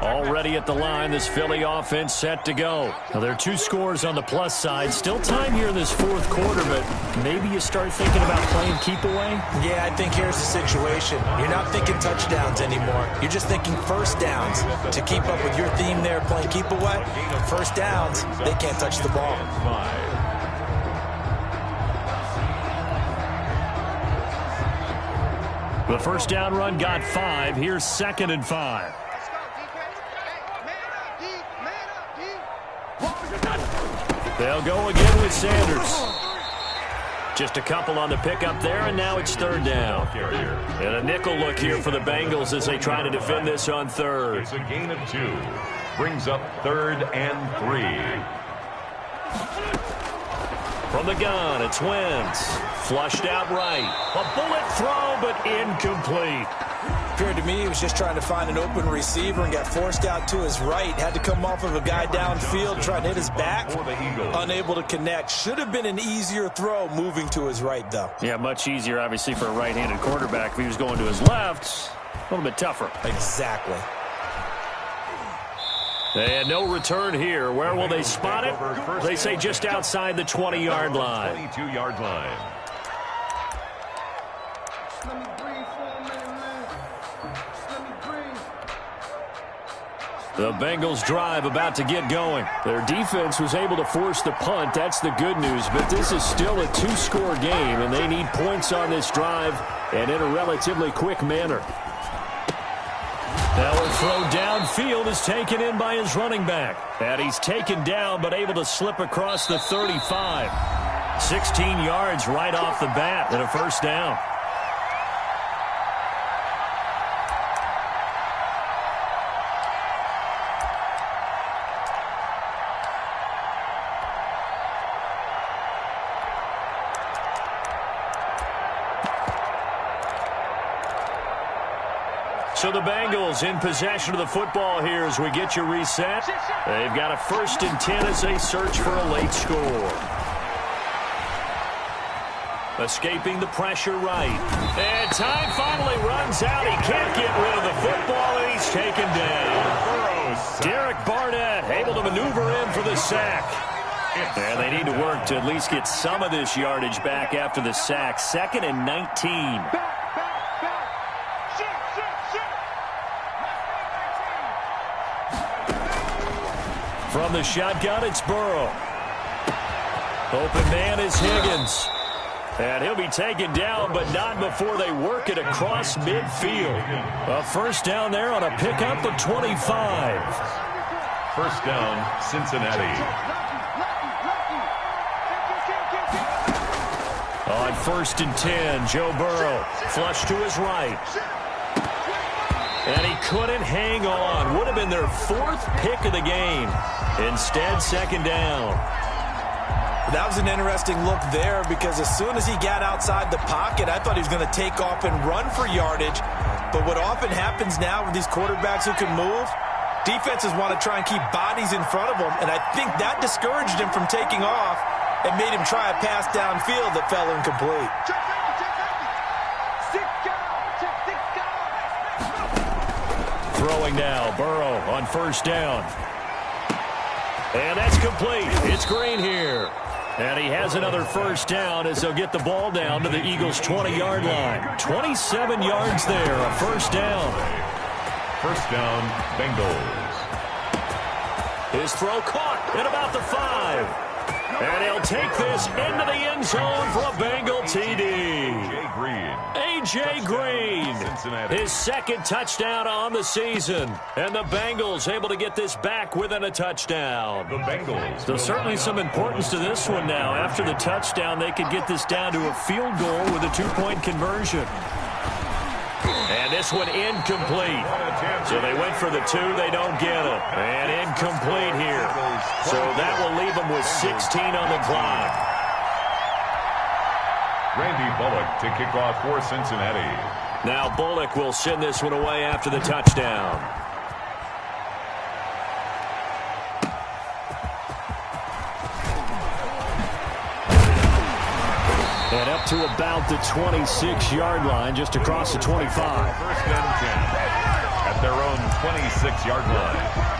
Already at the line, this Philly offense set to go. Now, there are 2 scores on the plus side. Still time here in this 4th quarter, but maybe you start thinking about playing keep away? Yeah, I think here's the situation. You're not thinking touchdowns anymore. You're just thinking first downs. To keep up with your theme there, playing keep away, first downs, they can't touch the ball. The first down run got 5. Here's 2nd and 5. They'll go again with Sanders. Just a couple on the pickup there, and now it's 3rd down. And a nickel look here for the Bengals as they try to defend this on 3rd. It's a gain of 2. Brings up 3rd and 3. From the gun, it's Wentz. Flushed out right. A bullet throw, but incomplete. Appeared to me he was just trying to find an open receiver and got forced out to his right. Had to come off of a guy downfield trying to hit his back. Unable to connect. Should have been an easier throw moving to his right, though. Yeah, much easier, obviously, for a right-handed quarterback. If he was going to his left, a little bit tougher. Exactly. And no return here. Where will they spot it? They say just outside the 20-yard line. 22-yard line. The Bengals drive about to get going. Their defense was able to force the punt. That's the good news. But this is still a 2-score game, and they need points on this drive and in a relatively quick manner. Now a throw downfield is taken in by his running back. And he's taken down but able to slip across the 35. 16 yards right off the bat and a first down. So the Bengals in possession of the football here as we get you reset. They've got a 1st and 10 as they search for a late score. Escaping the pressure right. And time finally runs out. He can't get rid of the football, and he's taken down. Derek Barnett able to maneuver in for the sack. And they need to work to at least get some of this yardage back after the sack. 2nd and 19. From the shotgun, it's Burrow. Open man is Higgins. And he'll be taken down, but not before they work it across midfield. A first down there on a pickup of 25. First down, Cincinnati. On 1st and 10, Joe Burrow, flush to his right. And he couldn't hang on. Would have been their 4th pick of the game. Instead, second down. That was an interesting look there because as soon as he got outside the pocket, I thought he was going to take off and run for yardage. But what often happens now with these quarterbacks who can move, defenses want to try and keep bodies in front of them, and I think that discouraged him from taking off and made him try a pass downfield that fell incomplete. Throwing now, Burrow on first down. And that's complete. It's Green here. And he has another first down as they'll get the ball down to the Eagles' 20-yard line. 27 yards there, a first down. First down, Bengals. His throw caught at about the 5. And he'll take this into the end zone for a Bengal TD. A.J. Green, his 2nd touchdown on the season. And the Bengals able to get this back within a touchdown. The Bengals. There's certainly some importance to this one now. After the touchdown, they could get this down to a field goal with a 2-point conversion. And this one incomplete. So they went for the 2, they don't get it. And incomplete here. So that will leave them with 16 on the clock. Randy Bullock to kick off for Cincinnati. Now Bullock will send this one away after the touchdown. And up to about the 26-yard line, just across the 25. First and 10 at their own 26-yard line.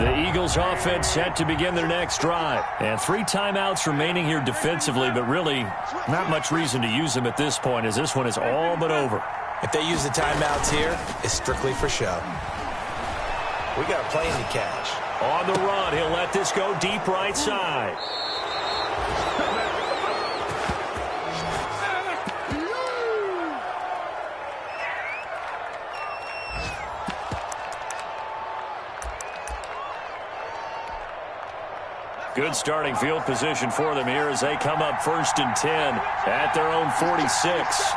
The Eagles offense set to begin their next drive. And 3 timeouts remaining here defensively, but really not much reason to use them at this point as this one is all but over. If they use the timeouts here, it's strictly for show. We got a plane to catch. On the run, he'll let this go deep right side. Good starting field position for them here as they come up 1st and 10 at their own 46.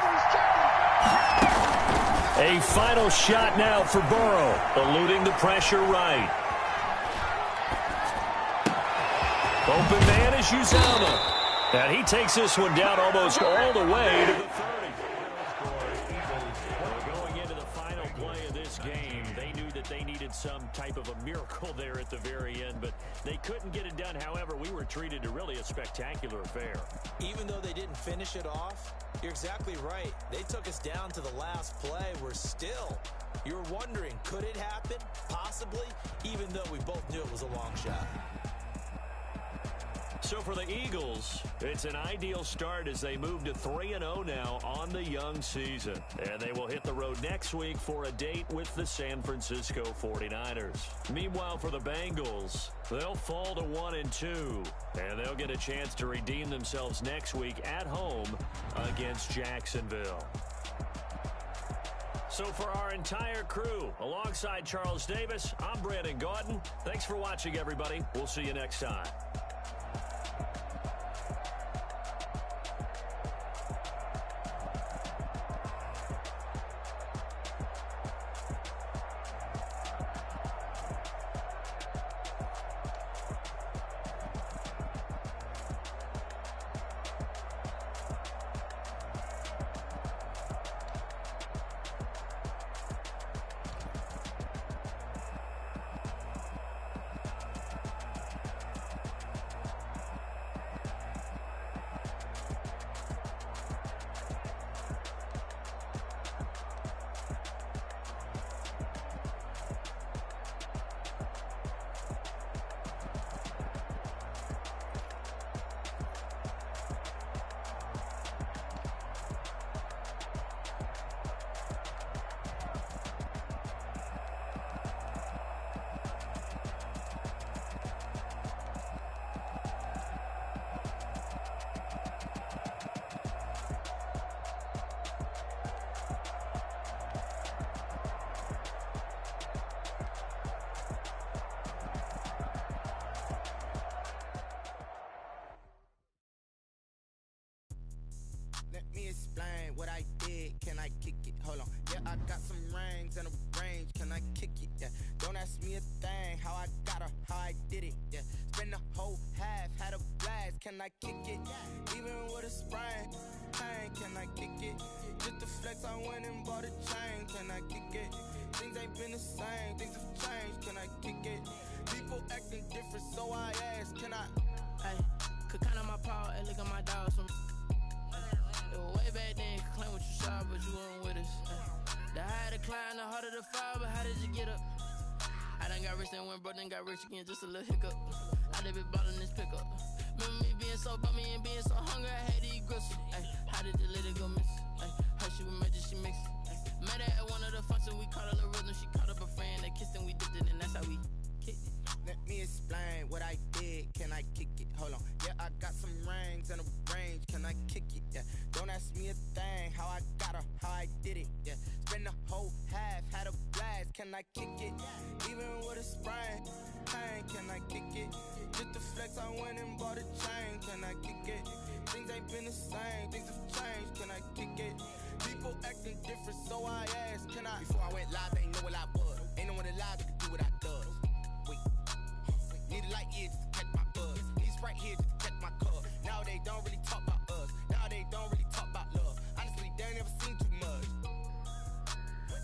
A final shot now for Burrow, eluding the pressure right. Open man is Uzama. And he takes this one down almost all the way to the 30. Going into the final play of this game, they knew that they needed some type of a miracle there at the very end, but they couldn't get it done. However, we were treated to really a spectacular affair. Even though they didn't finish it off, you're exactly right. They took us down to the last play. You're wondering, could it happen? Possibly, even though we both knew it was a long shot. So for the Eagles, it's an ideal start as they move to 3-0 now on the young season. And they will hit the road next week for a date with the San Francisco 49ers. Meanwhile, for the Bengals, they'll fall to 1-2. And they'll get a chance to redeem themselves next week at home against Jacksonville. So for our entire crew, alongside Charles Davis, I'm Brandon Gaudin. Thanks for watching, everybody. We'll see you next time. Let me explain what I did. Can I kick it? Hold on. Yeah, I got some rings and a range. Can I kick it? Yeah. Don't ask me a thing. How I got her, how I did it. Yeah. Spend the whole half, had a blast. Can I kick it? Even with a sprain. Pain, can I kick it? Just to flex, I went and bought a chain. Can I kick it? Things ain't been the same. Things have changed. Can I kick it? People acting different, so I ask. Can I? Hey, could count on my paw and look at my dogs from. It was way back then, could claim what you saw, but you weren't with us. The higher the climb, the harder the fall, but how did you get up? I done got rich and went broke, then got rich again, just a little hiccup. I done been ballin' this pickup. Remember me being so bummy and being so hungry, I had to eat gristle. Ay, how did you let it go miss? Ay, her she was magic, she mixed. Met her at one of the functions, we caught a little rhythm, she caught up a friend, they kissed and we dipped it, and that's how we kicked it. Let me explain what I did. Can I kick it? Hold on. Yeah, I got some rings and a range. Can I kick it? Yeah. Don't ask me a thing. How I got her, how I did it. Yeah. Spend the whole half, had a blast. Can I kick it? Even with a sprain. Pain, can I kick it? Just to flex, I went and bought a chain. Can I kick it? Things ain't been the same. Things have changed. Can I kick it? People acting different, so I ask. Can I? Before I went live, they ain't know what I was. Ain't no one alive that could do what I does. Wait. Need a light here just to catch my buzz. Need Sprite here just to catch my cup. Now they don't really talk about us. Now they don't really talk about love. Honestly, they ain't never seen too much.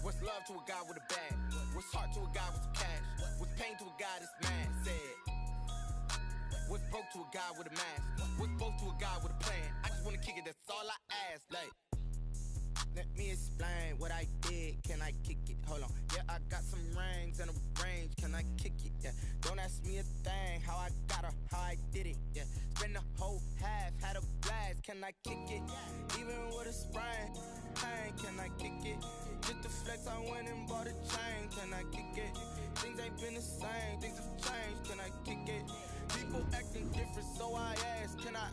What's love to a guy with a bag? What's heart to a guy with some cash? What's pain to a guy that's mad? Said. What's broke to a guy with a mask? What's both to a guy with a plan? I just wanna kick it, that's all I ask. Like, let me explain what I did. Can I kick it? Hold on. Yeah, I got some rings and a range. Can I kick it? Yeah. Don't ask me a thing. How I got her, how I did it. Yeah. Spend the whole half, had a blast. Can I kick it? Even with a sprain. Pain, can I kick it? Just to flex, I went and bought a chain. Can I kick it? Things ain't been the same. Things have changed. Can I kick it? People acting different, so I ask. Can I?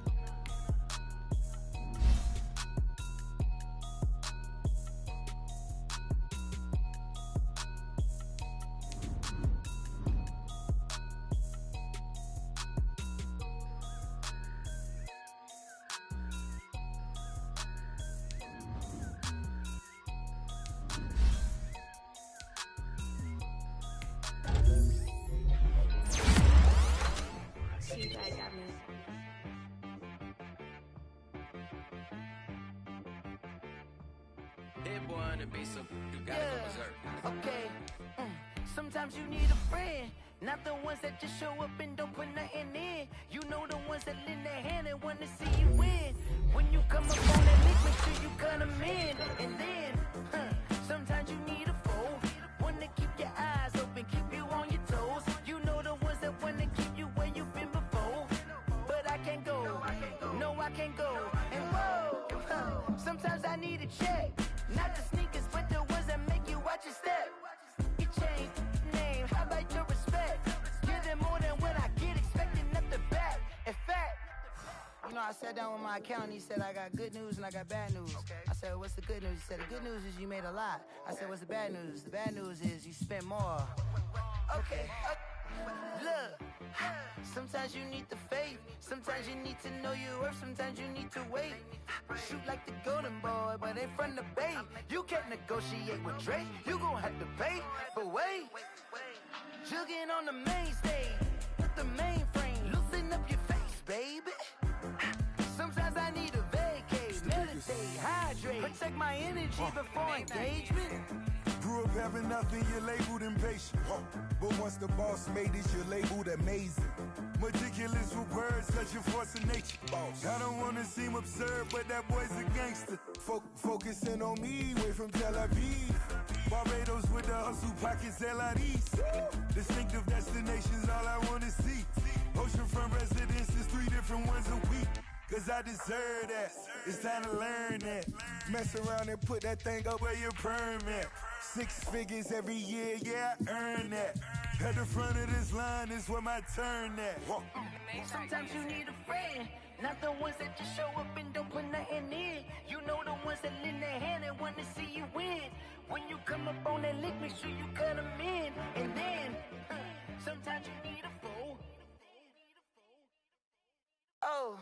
That boy on the beat, so you gotta go berserk. Okay. Sometimes you need a friend, not the ones that just show up and don't put nothing in. You know the ones that lend their hand and want to see you win. When you come up on that link, make sure you cut them in. And then, sometimes you need a foe, one to keep your eyes open, keep you on your toes. You know the ones that want to keep you where you've been before. But I can't go, no I can't go. And whoa, sometimes I need a check. Not the sneakers, but the ones that make you watch your step. You change name, how about your respect? Give them more than what I get, expecting up the back. In fact, you know, I sat down with my accountant, he said I got good news and I got bad news. I said, what's the good news? He said, the good news is you made a lot. I said, what's the bad news? The bad news is you spent more. Okay. Look, sometimes you need the faith, sometimes you need to know your worth, sometimes you need to wait. Shoot like the golden boy, but ain't from the bay. You can't negotiate with Drake, you gon' have to pay. But wait, jugging on the main stage, with the mainframe, loosen up your face, baby. Sometimes I need a vacate, meditate, hydrate, protect my energy before engagement. Grew up having nothing, you're labeled impatient. But once the boss made it, you're labeled amazing. Meticulous with words, such a force of nature. I don't wanna seem absurd, but that boy's a gangster. Focusing on me, way from Tel Aviv. Barbados with the hustle pockets, LIDs. Distinctive destinations, all I wanna see. Oceanfront residences, 3 different ones a week. Cause I deserve that, it's time to learn that. Mess around and put that thing up where your permit. 6 figures every year, yeah, I earn that. At the front of this line is where my turn at. Sometimes you need a friend, not the ones that just show up and don't put nothing in. You know the ones that lend their hand and want to see you win. When you come up on that lick, make sure you cut them in. And then, sometimes you need a fool. Oh,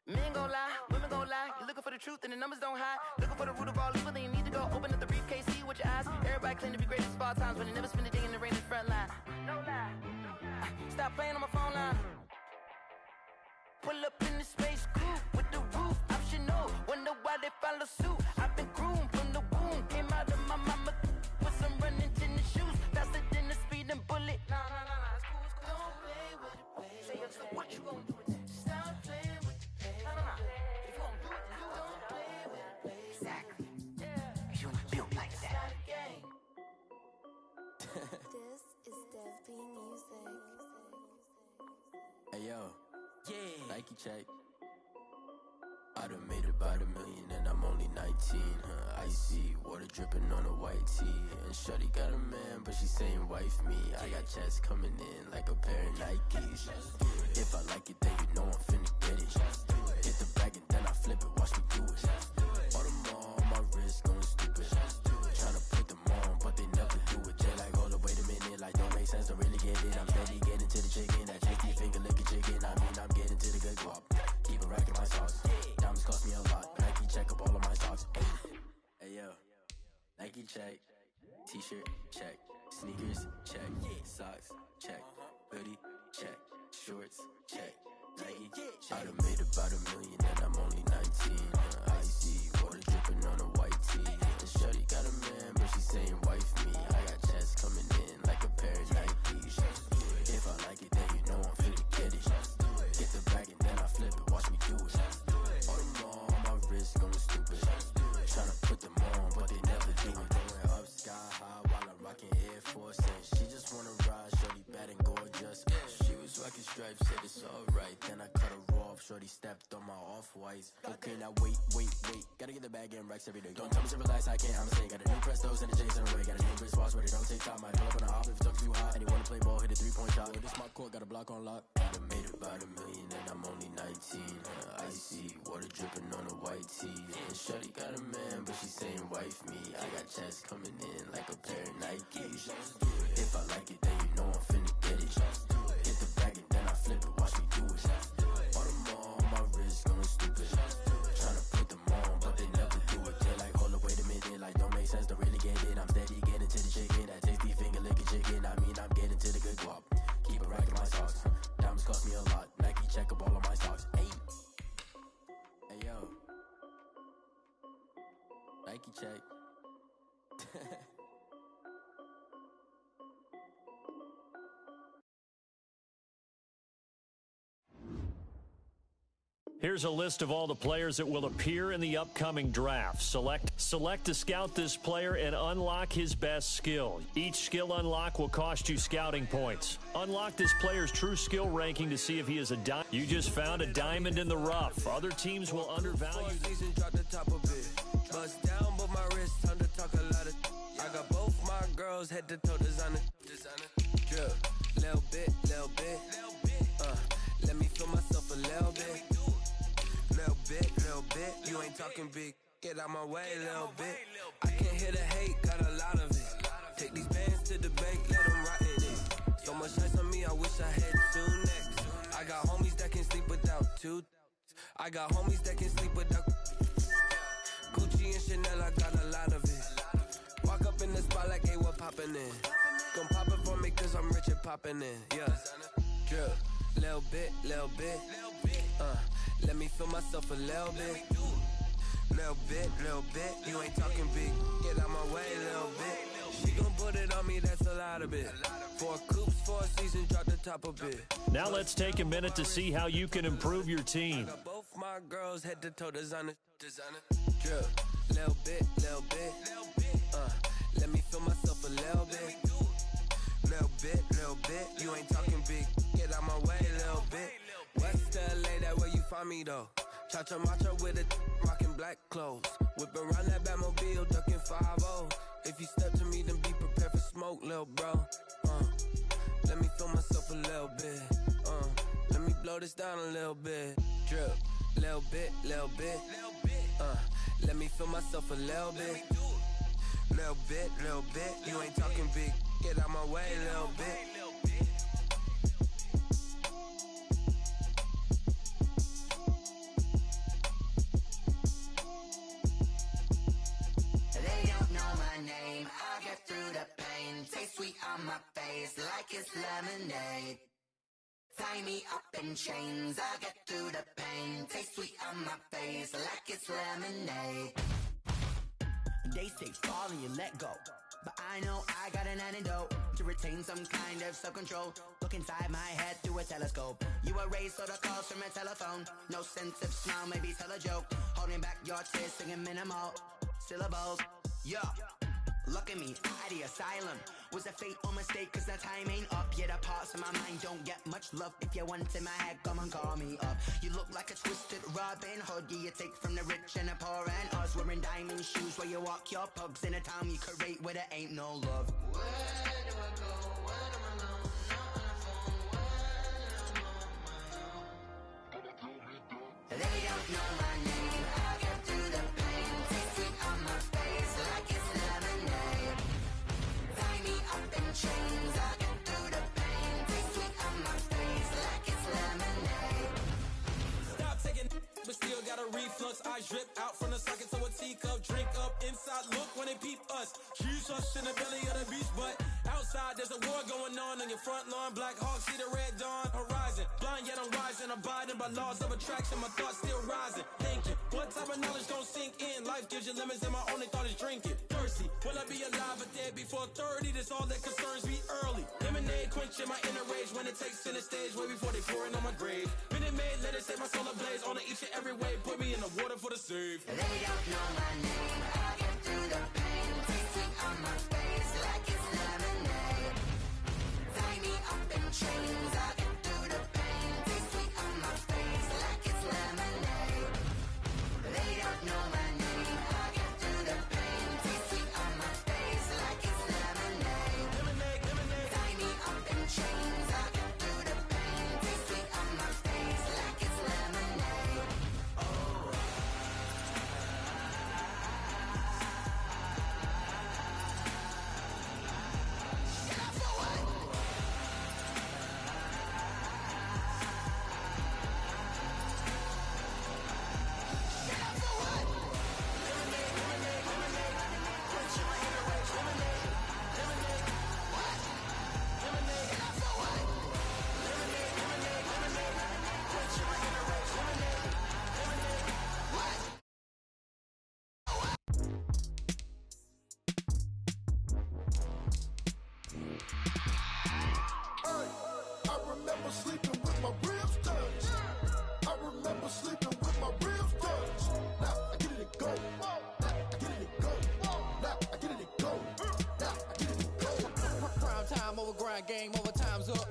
men gon' lie, women gon' no lie. You're looking for the truth and the numbers don't hide. Looking for the root of all evil, then you need to go open up the briefcase, see with your eyes. Everybody claim to be greatest of all times, but they never spend a day in the rain in the front line. No lie. Stop playing on my phone line. Pull up in the space coupe with the roof optional. Wonder why they follow suit. I've been groomed from the womb. Came out of my mama with some running tennis shoes. Faster than the speeding bullet. Nah, it's cool. Don't play with it, baby. So what you gonna do? Stop playing with it, baby. Nah. If you gonna do it, you don't play with it, baby. Exactly. Yeah. You built like that. This is Dev B Music. Hey yo. Yeah. Nike check. I done made about $1 million and I'm only 19. Icy water dripping on a white tee. And shorty got a man, but she saying wife me. I got checks coming in like a pair of Nikes. If I like it, then you know I'm finna get it. Hit the bag and then I flip it. Watch me do it. All them on my wrist going stupid. Tryna put them on, but they never do it. They like, hold up, wait a minute. Like, don't make sense to really get it. I'm steady getting to the chicken. That tasty finger licking chicken. I mean, I'm getting to the good guap. Keep a rack in my sauce. Diamonds cost me a lot. Nike check up all of my socks. Hey yo, Nike check. T-shirt check. Sneakers check. Socks check. Hoodie check. Shorts check. Nike check. I done made about $1 million and I'm only 19. Icy water dripping on a white tee. And shorty got a man, but she saying wife me. I got checks coming in like a pair of Nikes. If I like it, then you know I'm finna get it. Get the bag and then I flip it. Watch me do it. All them on my wrist going stupid. Tryna put them on, but they never do it. Going up sky high while I'm rocking Air Force. And she just wanna ride, shorty bad and gorgeous. She was rocking stripes, said it's alright. Then I cut her off, shorty stepped on my off-whites. Okay, now wait. Gotta get the bag and racks every day. Don't tell me to relax, I can't, I'm saying. Got a new Prestos and a Jason away. Got a new wristwatch where they don't take time. I pull up on a hop if it talks too hot. And he wanna play ball, hit a 3-point shot. Well, this my court, got a block on lock. I done made about $1 million and I'm only 19. Icy water dripping on a white tee. And shorty got a man, but she saying wife me. I got checks coming in like a pair of Nikes. If I like it, then you know I'm finna get it. Hit the bag and then I flip it. Watch me do it. All them on my wrist going stupid. Tryna put them on, but they never do it. They like, hold up, wait a minute. Like, don't make sense to really get it. I'm steady getting to the chicken. That tasty finger licking chicken. I mean, I'm getting to the good guap. Keep a rack in my socks. Diamonds cost me a lot. Nike check up all of my socks. Hey yo. Nike check. Here's a list of all the players that will appear in the upcoming draft. Select to scout this player and unlock his best skill. Each skill unlock will cost you scouting points. Unlock this player's true skill ranking to see if he is a diamond. You just found a diamond in the rough. Other teams will undervalue. Season drop the top of it. Bust down, but my wrist time to talk a lot of. I got both my girls head to toe designer. Drip, little bit. Let me feel myself a little bit. Little bit, you ain't talking big. Get out my way, little bit. I can't hear the hate, got a lot of it. Take these bands to the bank, let them rot in it. So much ice on me, I wish I had 2 necks. I got homies that can sleep without 2. I got homies that can sleep without Gucci and Chanel, I got a lot of it. Walk up in the spot like, hey, what poppin' in? Gon' pop it for me cause I'm rich and poppin' in, yeah. Drip, little bit. Let me feel myself a little bit. Little bit. You ain't talking big. Get out my way, little bit. She gon' put it on me, that's a lot of it. 4 coops, 4 seasons, drop the top a bit. Now let's take a minute to see how you can improve your team. I got both my girls head to toe designer. Drip, little bit. Let me feel myself a little bit. Little bit. You ain't talking big. Get out my way, little bit. West LA, that where you find me though. Cha-cha macho with a rockin' black clothes. Whip around that Batmobile, ducking 5-0. If you step to me, then be prepared for smoke, lil' bro. Let me feel myself a little bit. Let me blow this down a little bit. Drip, little bit. Let me feel myself a little bit. Little bit. You ain't talking big. Get out my way, little bit. on my face like it's lemonade. Tie me up in chains, I'll get through the pain. Taste sweet on my face like it's lemonade. They say fall and you let go, but I know I got an antidote to retain some kind of self-control. Look inside my head through a telescope. You erase all the calls from a telephone. No sense of smile, maybe tell a joke. Holding back your tears, singing minimal syllables. Yeah, look at me, out the asylum. Was a fate or mistake, cause the time ain't up. Yet the parts of my mind don't get much love. If you want in my head, come and call me up. You look like a twisted Robin Hood. You take from the rich and the poor and us. Wearing diamond shoes where you walk your pugs in a town you create where there ain't no love. Where do I go when I'm alone? Not on the phone, when I'm on my own. They don't know my name, I'll get through the pain. Taste sweet on my face like it's lemonade. Tie me up in chains, I'll get through the pain. Taste sweet on my face like it's lemonade. Stop taking, but still got a reflux. I drip out from the socket to a teacup. Drink up inside, look when they peep us. Shoes us in the belly of the beach, but outside there's a war going on your front lawn. Black Hawk, see the red dawn horizon. Blind yet I'm rising, abiding by laws of attraction. My thoughts still rising. Thinking, what type of knowledge don't sink in? Life gives you lemons and my only thought is drinking. Thirsty, will I be alive or dead before 30? That's all that concerns me early. Lemonade quenching my inner rage when it takes center stage way before they pour it on my grave. Minute Maid, let it set my soul ablaze. On each and every way, put me in the water for the save. They don't know my name, I'll get through the pain. Taste sweet on my face like it's lemonade. Tie me up in chains, I'll get through the pain. Taste sweet on my face like it's lemonade. They don't know my name, I'll get through the pain. Taste sweet on my face like it's lemonade. Tie me up in chains, I'll get through the pain. Taste sweet on my face like it's lemonade. I remember sleeping with my ribs touched. I remember sleeping with my ribs touched. Now I get it and go. Now I get it and go. Now I get it and go. Now I get it and go. Prime time over grind game, over time's up.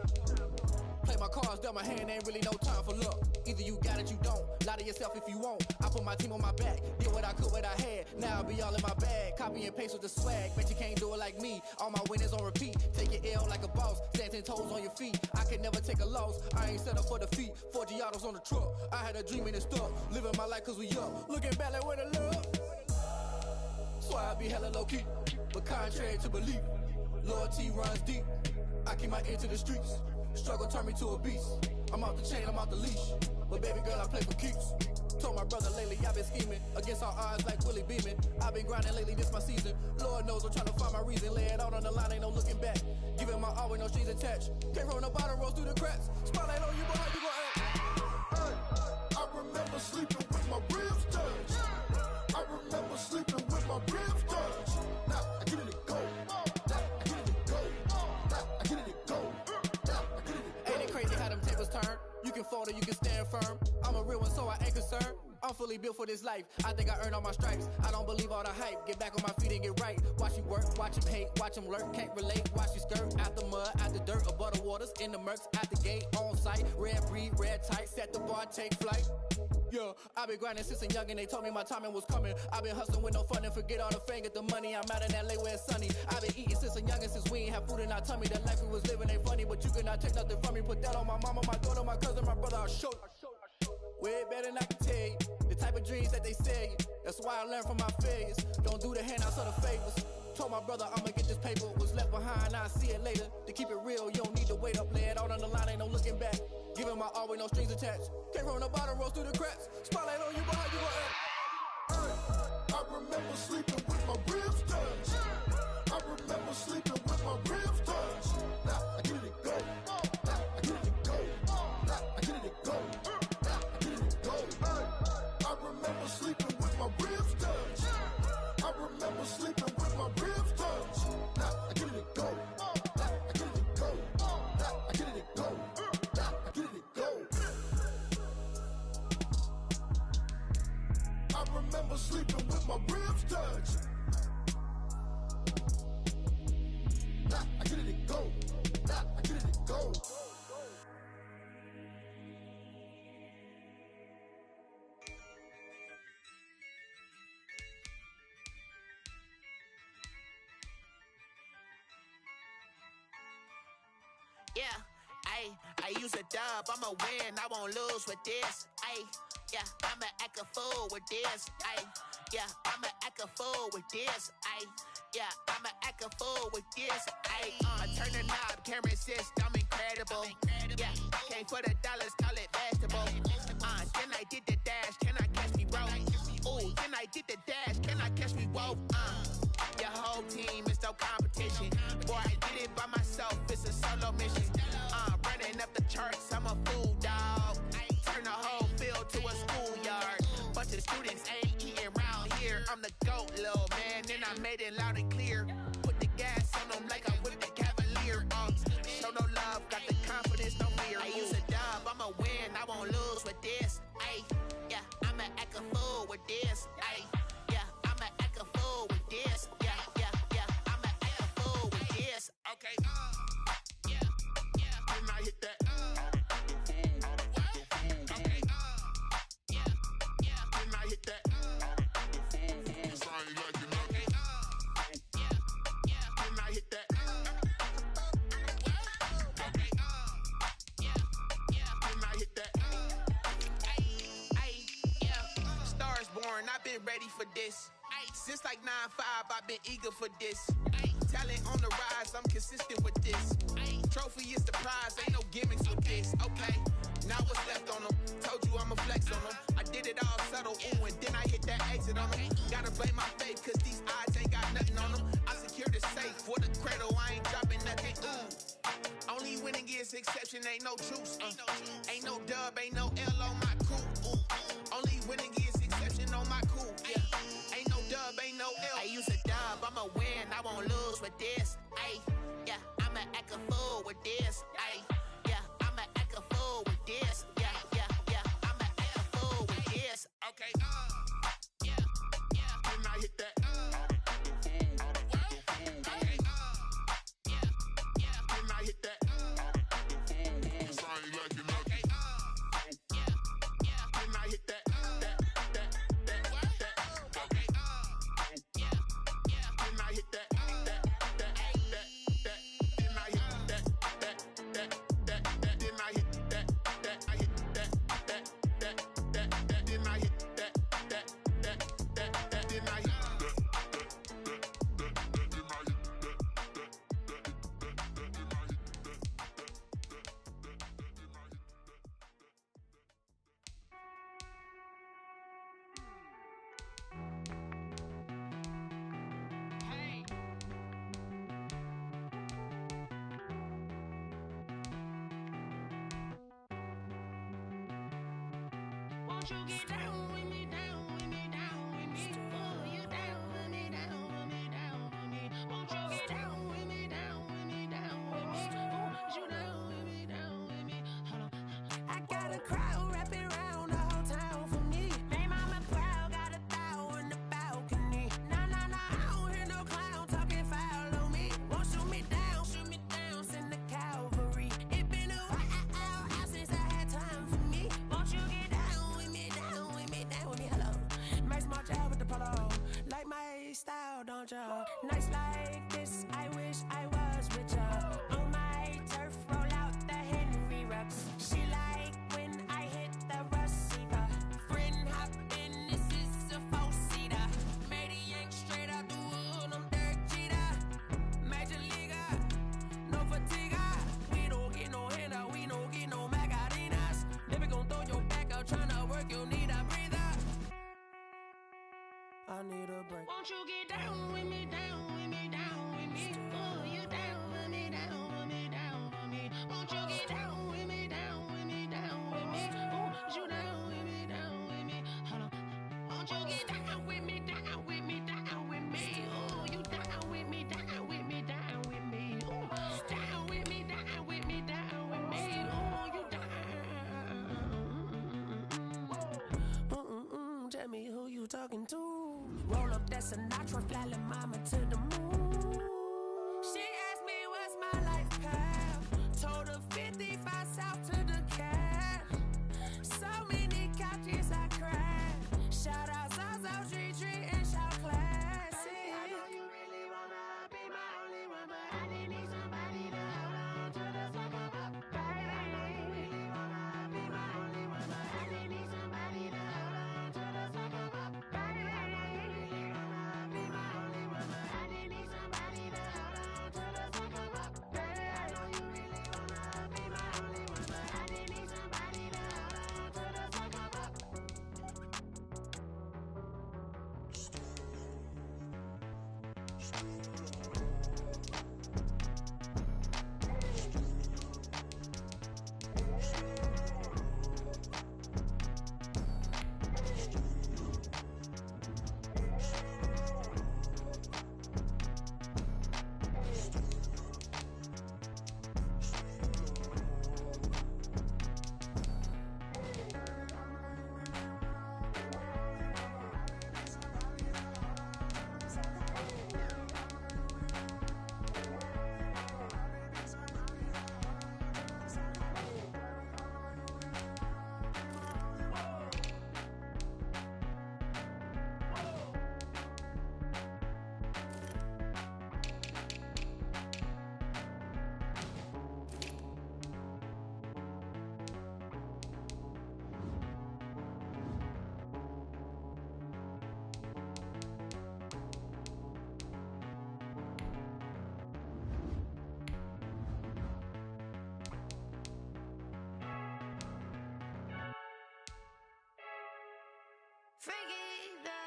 Play my cards, dealt my hand, ain't really no time for luck. Either you got it, you don't. Lie to yourself if you won't. I put my team on my back, did what I could, what I had. Now I'll be all in my bag. Copy and paste with the swag. Bet you can't do it like me. All my winners on repeat. Take your L like a boss. Stand 10 toes on your feet. I can never take a loss. I ain't set up for defeat. 4 Giottos on the truck. I had a dream and it stuck. Living my life cause we up. Looking back like where the love. So I be hella low key. But contrary to belief, loyalty runs deep. I keep my ear to the streets. Struggle turned me to a beast. I'm off the chain, I'm off the leash. But baby girl, I play for keeps. Told my brother lately, I've been scheming. Against all odds like Willie Beeman. I've been grinding lately, this my season. Lord knows I'm trying to find my reason. Lay it out on the line, ain't no looking back. Giving my all with no strings attached. Can't roll no bottom, rolls through the cracks. Spotlight on you, but how you gon' act? I remember sleeping with my ribs touched. I remember sleeping with my ribs touched. Now I get it and go. Now I get it and go. Now I get it and go. Now I get it and go. Ain't it crazy how them tables turn? You can fold or you can stand firm. I'm a real one, so I ain't concerned. I'm fully built for this life. I think I earned all my stripes. I don't believe all the hype. Get back on my feet and get right. Watch you work, watch him hate, watch him lurk. Can't relate, watch you skirt. Out the mud, out the dirt, above the waters, in the murks, at the gate, on site. Red breed, red tight, set the bar, take flight. Yeah, I been grinding since a youngin', they told me my timing was coming. I been hustling with no fun and forget all the fame, get the money. I'm out in LA where it's sunny. I been eating since a youngin', since we ain't have food in our tummy. The life we was living ain't funny, but you cannot take nothing from me. Put that on my mama, my daughter, my cousin, my brother, I'll show you. Way better than I can tell you. The type of dreams that they sell you. That's why I learned from my failures. Don't do the handouts or the favors. Told my brother I'ma get this paper. Was left behind, I'll see it later. To keep it real, you don't need to wait up. Lay it out on the line, ain't no looking back. Giving my all with no strings attached. Can't roll the bottom, rolls through the cracks. Spotlight on you, but how you gon' act? I remember sleeping with my ribs touched. I remember sleeping with my ribs touched. remember sleeping with my ribs touched. Nah, I get it and go. Nah, I get it and go. Yeah, I use a dub, I'ma win, I won't lose with this. Yeah, I'ma act a fool with this. Yeah, I'ma act a fool with this. Yeah, I'ma act a fool with this. Turn the knob, camera assist, I'm incredible. Yeah, came for the dollars, call it vegetable. Then I did the dash, can I catch me, bro? Ooh, then I did the dash, can I catch me, whoa? Your whole team is no competition. Boy, I did it by myself, it's a solo mission. Running up the charts, I'm a fool, dog. Turn the whole field to a schoolyard. Bunch of students ain't eating round here. I'm the GOAT, little man, and I made it loud and clear. Put the gas on them like I whipped the Cavalier. Show no love, got the confidence, no fear. I use a dub, I'ma win, I won't lose with this. Yeah, I'ma act a fool with this. Yeah, I'ma act a fool with this. Yeah, I'ma act a fool with this. Okay, yeah, then I hit that. Okay, yeah, then I hit that. Cause I ain't like it. Okay, yeah, then I hit that. Okay, yeah, then I hit that. Yeah, Stars born, I've been ready for this. Since like 9-5, I've been eager for this. Talent on the rise, I'm consistent with this. Trophy is the prize, ain't no gimmicks with this. Okay, now what's left on them? Told you I'ma flex on them. I did it all subtle, ooh, and then I hit that exit on them. Gotta blame my faith, cause these odds ain't got nothing on them. I secure the safe for the cradle, I ain't dropping nothing, ooh. Only winning is exception, ain't no truce. Ain't no dub, ain't no L on my crew. Only winning is exception on my cool. Yeah, ain't no dub, ain't no L. I use a dub, I'ma win, I won't lose with this. Yeah, I'ma act a fool with this. Yeah, I'ma act a fool with this. Yeah, I'ma act a fool with this. Okay, yeah, then I hit that. Okay, yeah, then I hit that. Cause I ain't like it. Okay, yeah, then I hit that. Okay, yeah, then I hit that. Won't you get down with me, down with me, down with me? Oh, you down with me, down with me, down with me. Won't you get down with me, down with me, down with me? Oh, you down with me, down with me? Hold on. I got a crowd wrapping around the whole town for me. Name on my crowd, got a thou in the balcony. Nah, I don't hear no clown talking foul on me. Won't shoot me down, send the cavalry. It been a while since I had time for me. Won't you get down with me, down with me, down with me? Hello. Max March out with the polo. Like my style, don't ya? Nights like this, I wish I was with ya. On my turf, roll out the Henry Rux. She like when I hit the receiver. Friend hop in, this is a four-seater. Made a yank straight out the wood, I'm Derek Jeter. Major leaguer, no fatigue. We don't get no handout, we don't get no Macarinas. Never gon' throw your back out, tryna work, you need a breather. I need a break. Won't you get down with me, down with me, down with me? Oh, you down with me, down with me, down with me? Won't you get down with me, down with me, down with me? Oh, you down with me, down with me? Hold on. Won't you get down with me, down with me, down with me? Oh, you down with me, down with me, down with me? Oh, down with me, down with me, down with me? Oh, you down. tell me who you talking to. Roll up that Sinatra, fly la mama to the moon. She asked me what's my life path. Told her 55 south to the cab. So many couches I cried. Shout out Zazo, Tree, and shout classy. I know you really wanna be my only one, but I didn't need somebody to hold on to the sucker up, baby. I know you really wanna be my only one, but I didn't need somebody to hold on to the sucker up, baby. I know you really wanna be my only one, but I didn't need somebody to hold on to the sucker up, baby. I know you really wanna be my only one, but I didn't need somebody to hold on to the sucker up.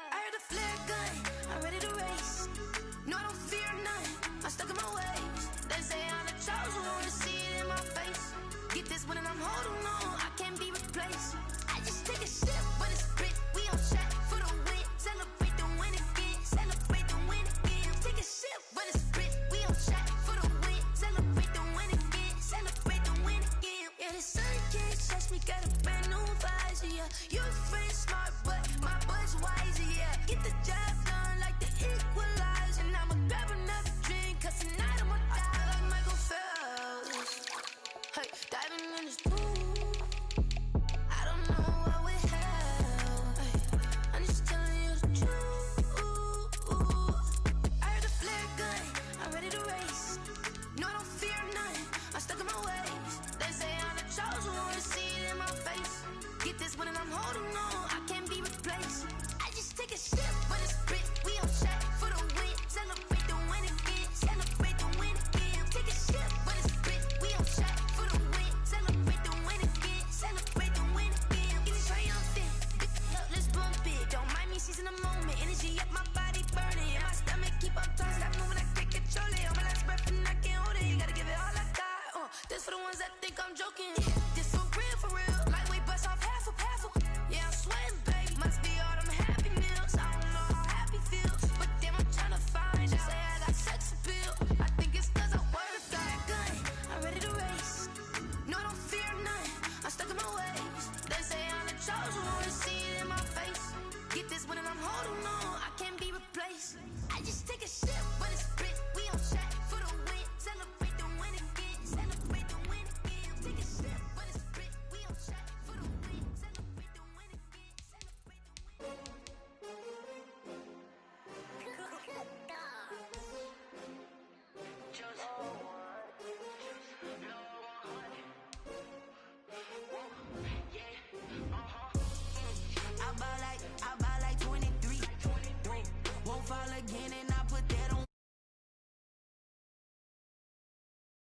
I heard the flare gun, I'm ready to race. No, I don't fear none, I'm stuck in my ways. They say I'm the chosen one, to see it in my face. Get this one and I'm holding on, I can't be replaced. I just take a sip, but it's split, we on track for the win. Celebrate the win again, celebrate the win again. Take a sip, but it's split, we on track for the win. Celebrate the win again, celebrate the win again. Yeah, the sun can't touch me, got a brand new visor, yeah. Your friend smart, but my bud's wiser, yeah. Get the job done like the equalizer. And I'ma grab another drink, cause tonight I'ma die like Michael Phelps. Hey, diving in this pool, I don't know what we have. Hey, I'm just telling you the truth. I heard the flare gun, I'm ready to race. No, I don't fear none, I'm stuck in my ways. They say I'm the chosen one, to see it in my face. Get this one and I'm holding on, I can't be replaced. I just take a sip, but it's split, we on track for the win. Celebrate the win again, celebrate the win again. Take a sip, but it's split, we on track for the win. Celebrate the win again, celebrate the win again. Get it triumphant, look, let's bump it. Don't mind me seizing the moment, energy up my body burning. And my stomach keep up turning, stop moving, I can't control it. On my last breath and I can't hold it, you gotta give it all I got. This for the ones that think I'm joking. This for real, lightweight bust off half a. Yeah, I'm sweating, baby, must be all them happy meals. I don't know how happy feels, but damn, I'm tryna find out. Say I got sex appeal, I think it's cause I work that gun, I'm ready to race. No, I don't fear none, I'm stuck in my ways. They say I'm the chosen one, to see it in my face. Get this one and I'm holding on, I can't be replaced. I just take a sip, but it's split, we on track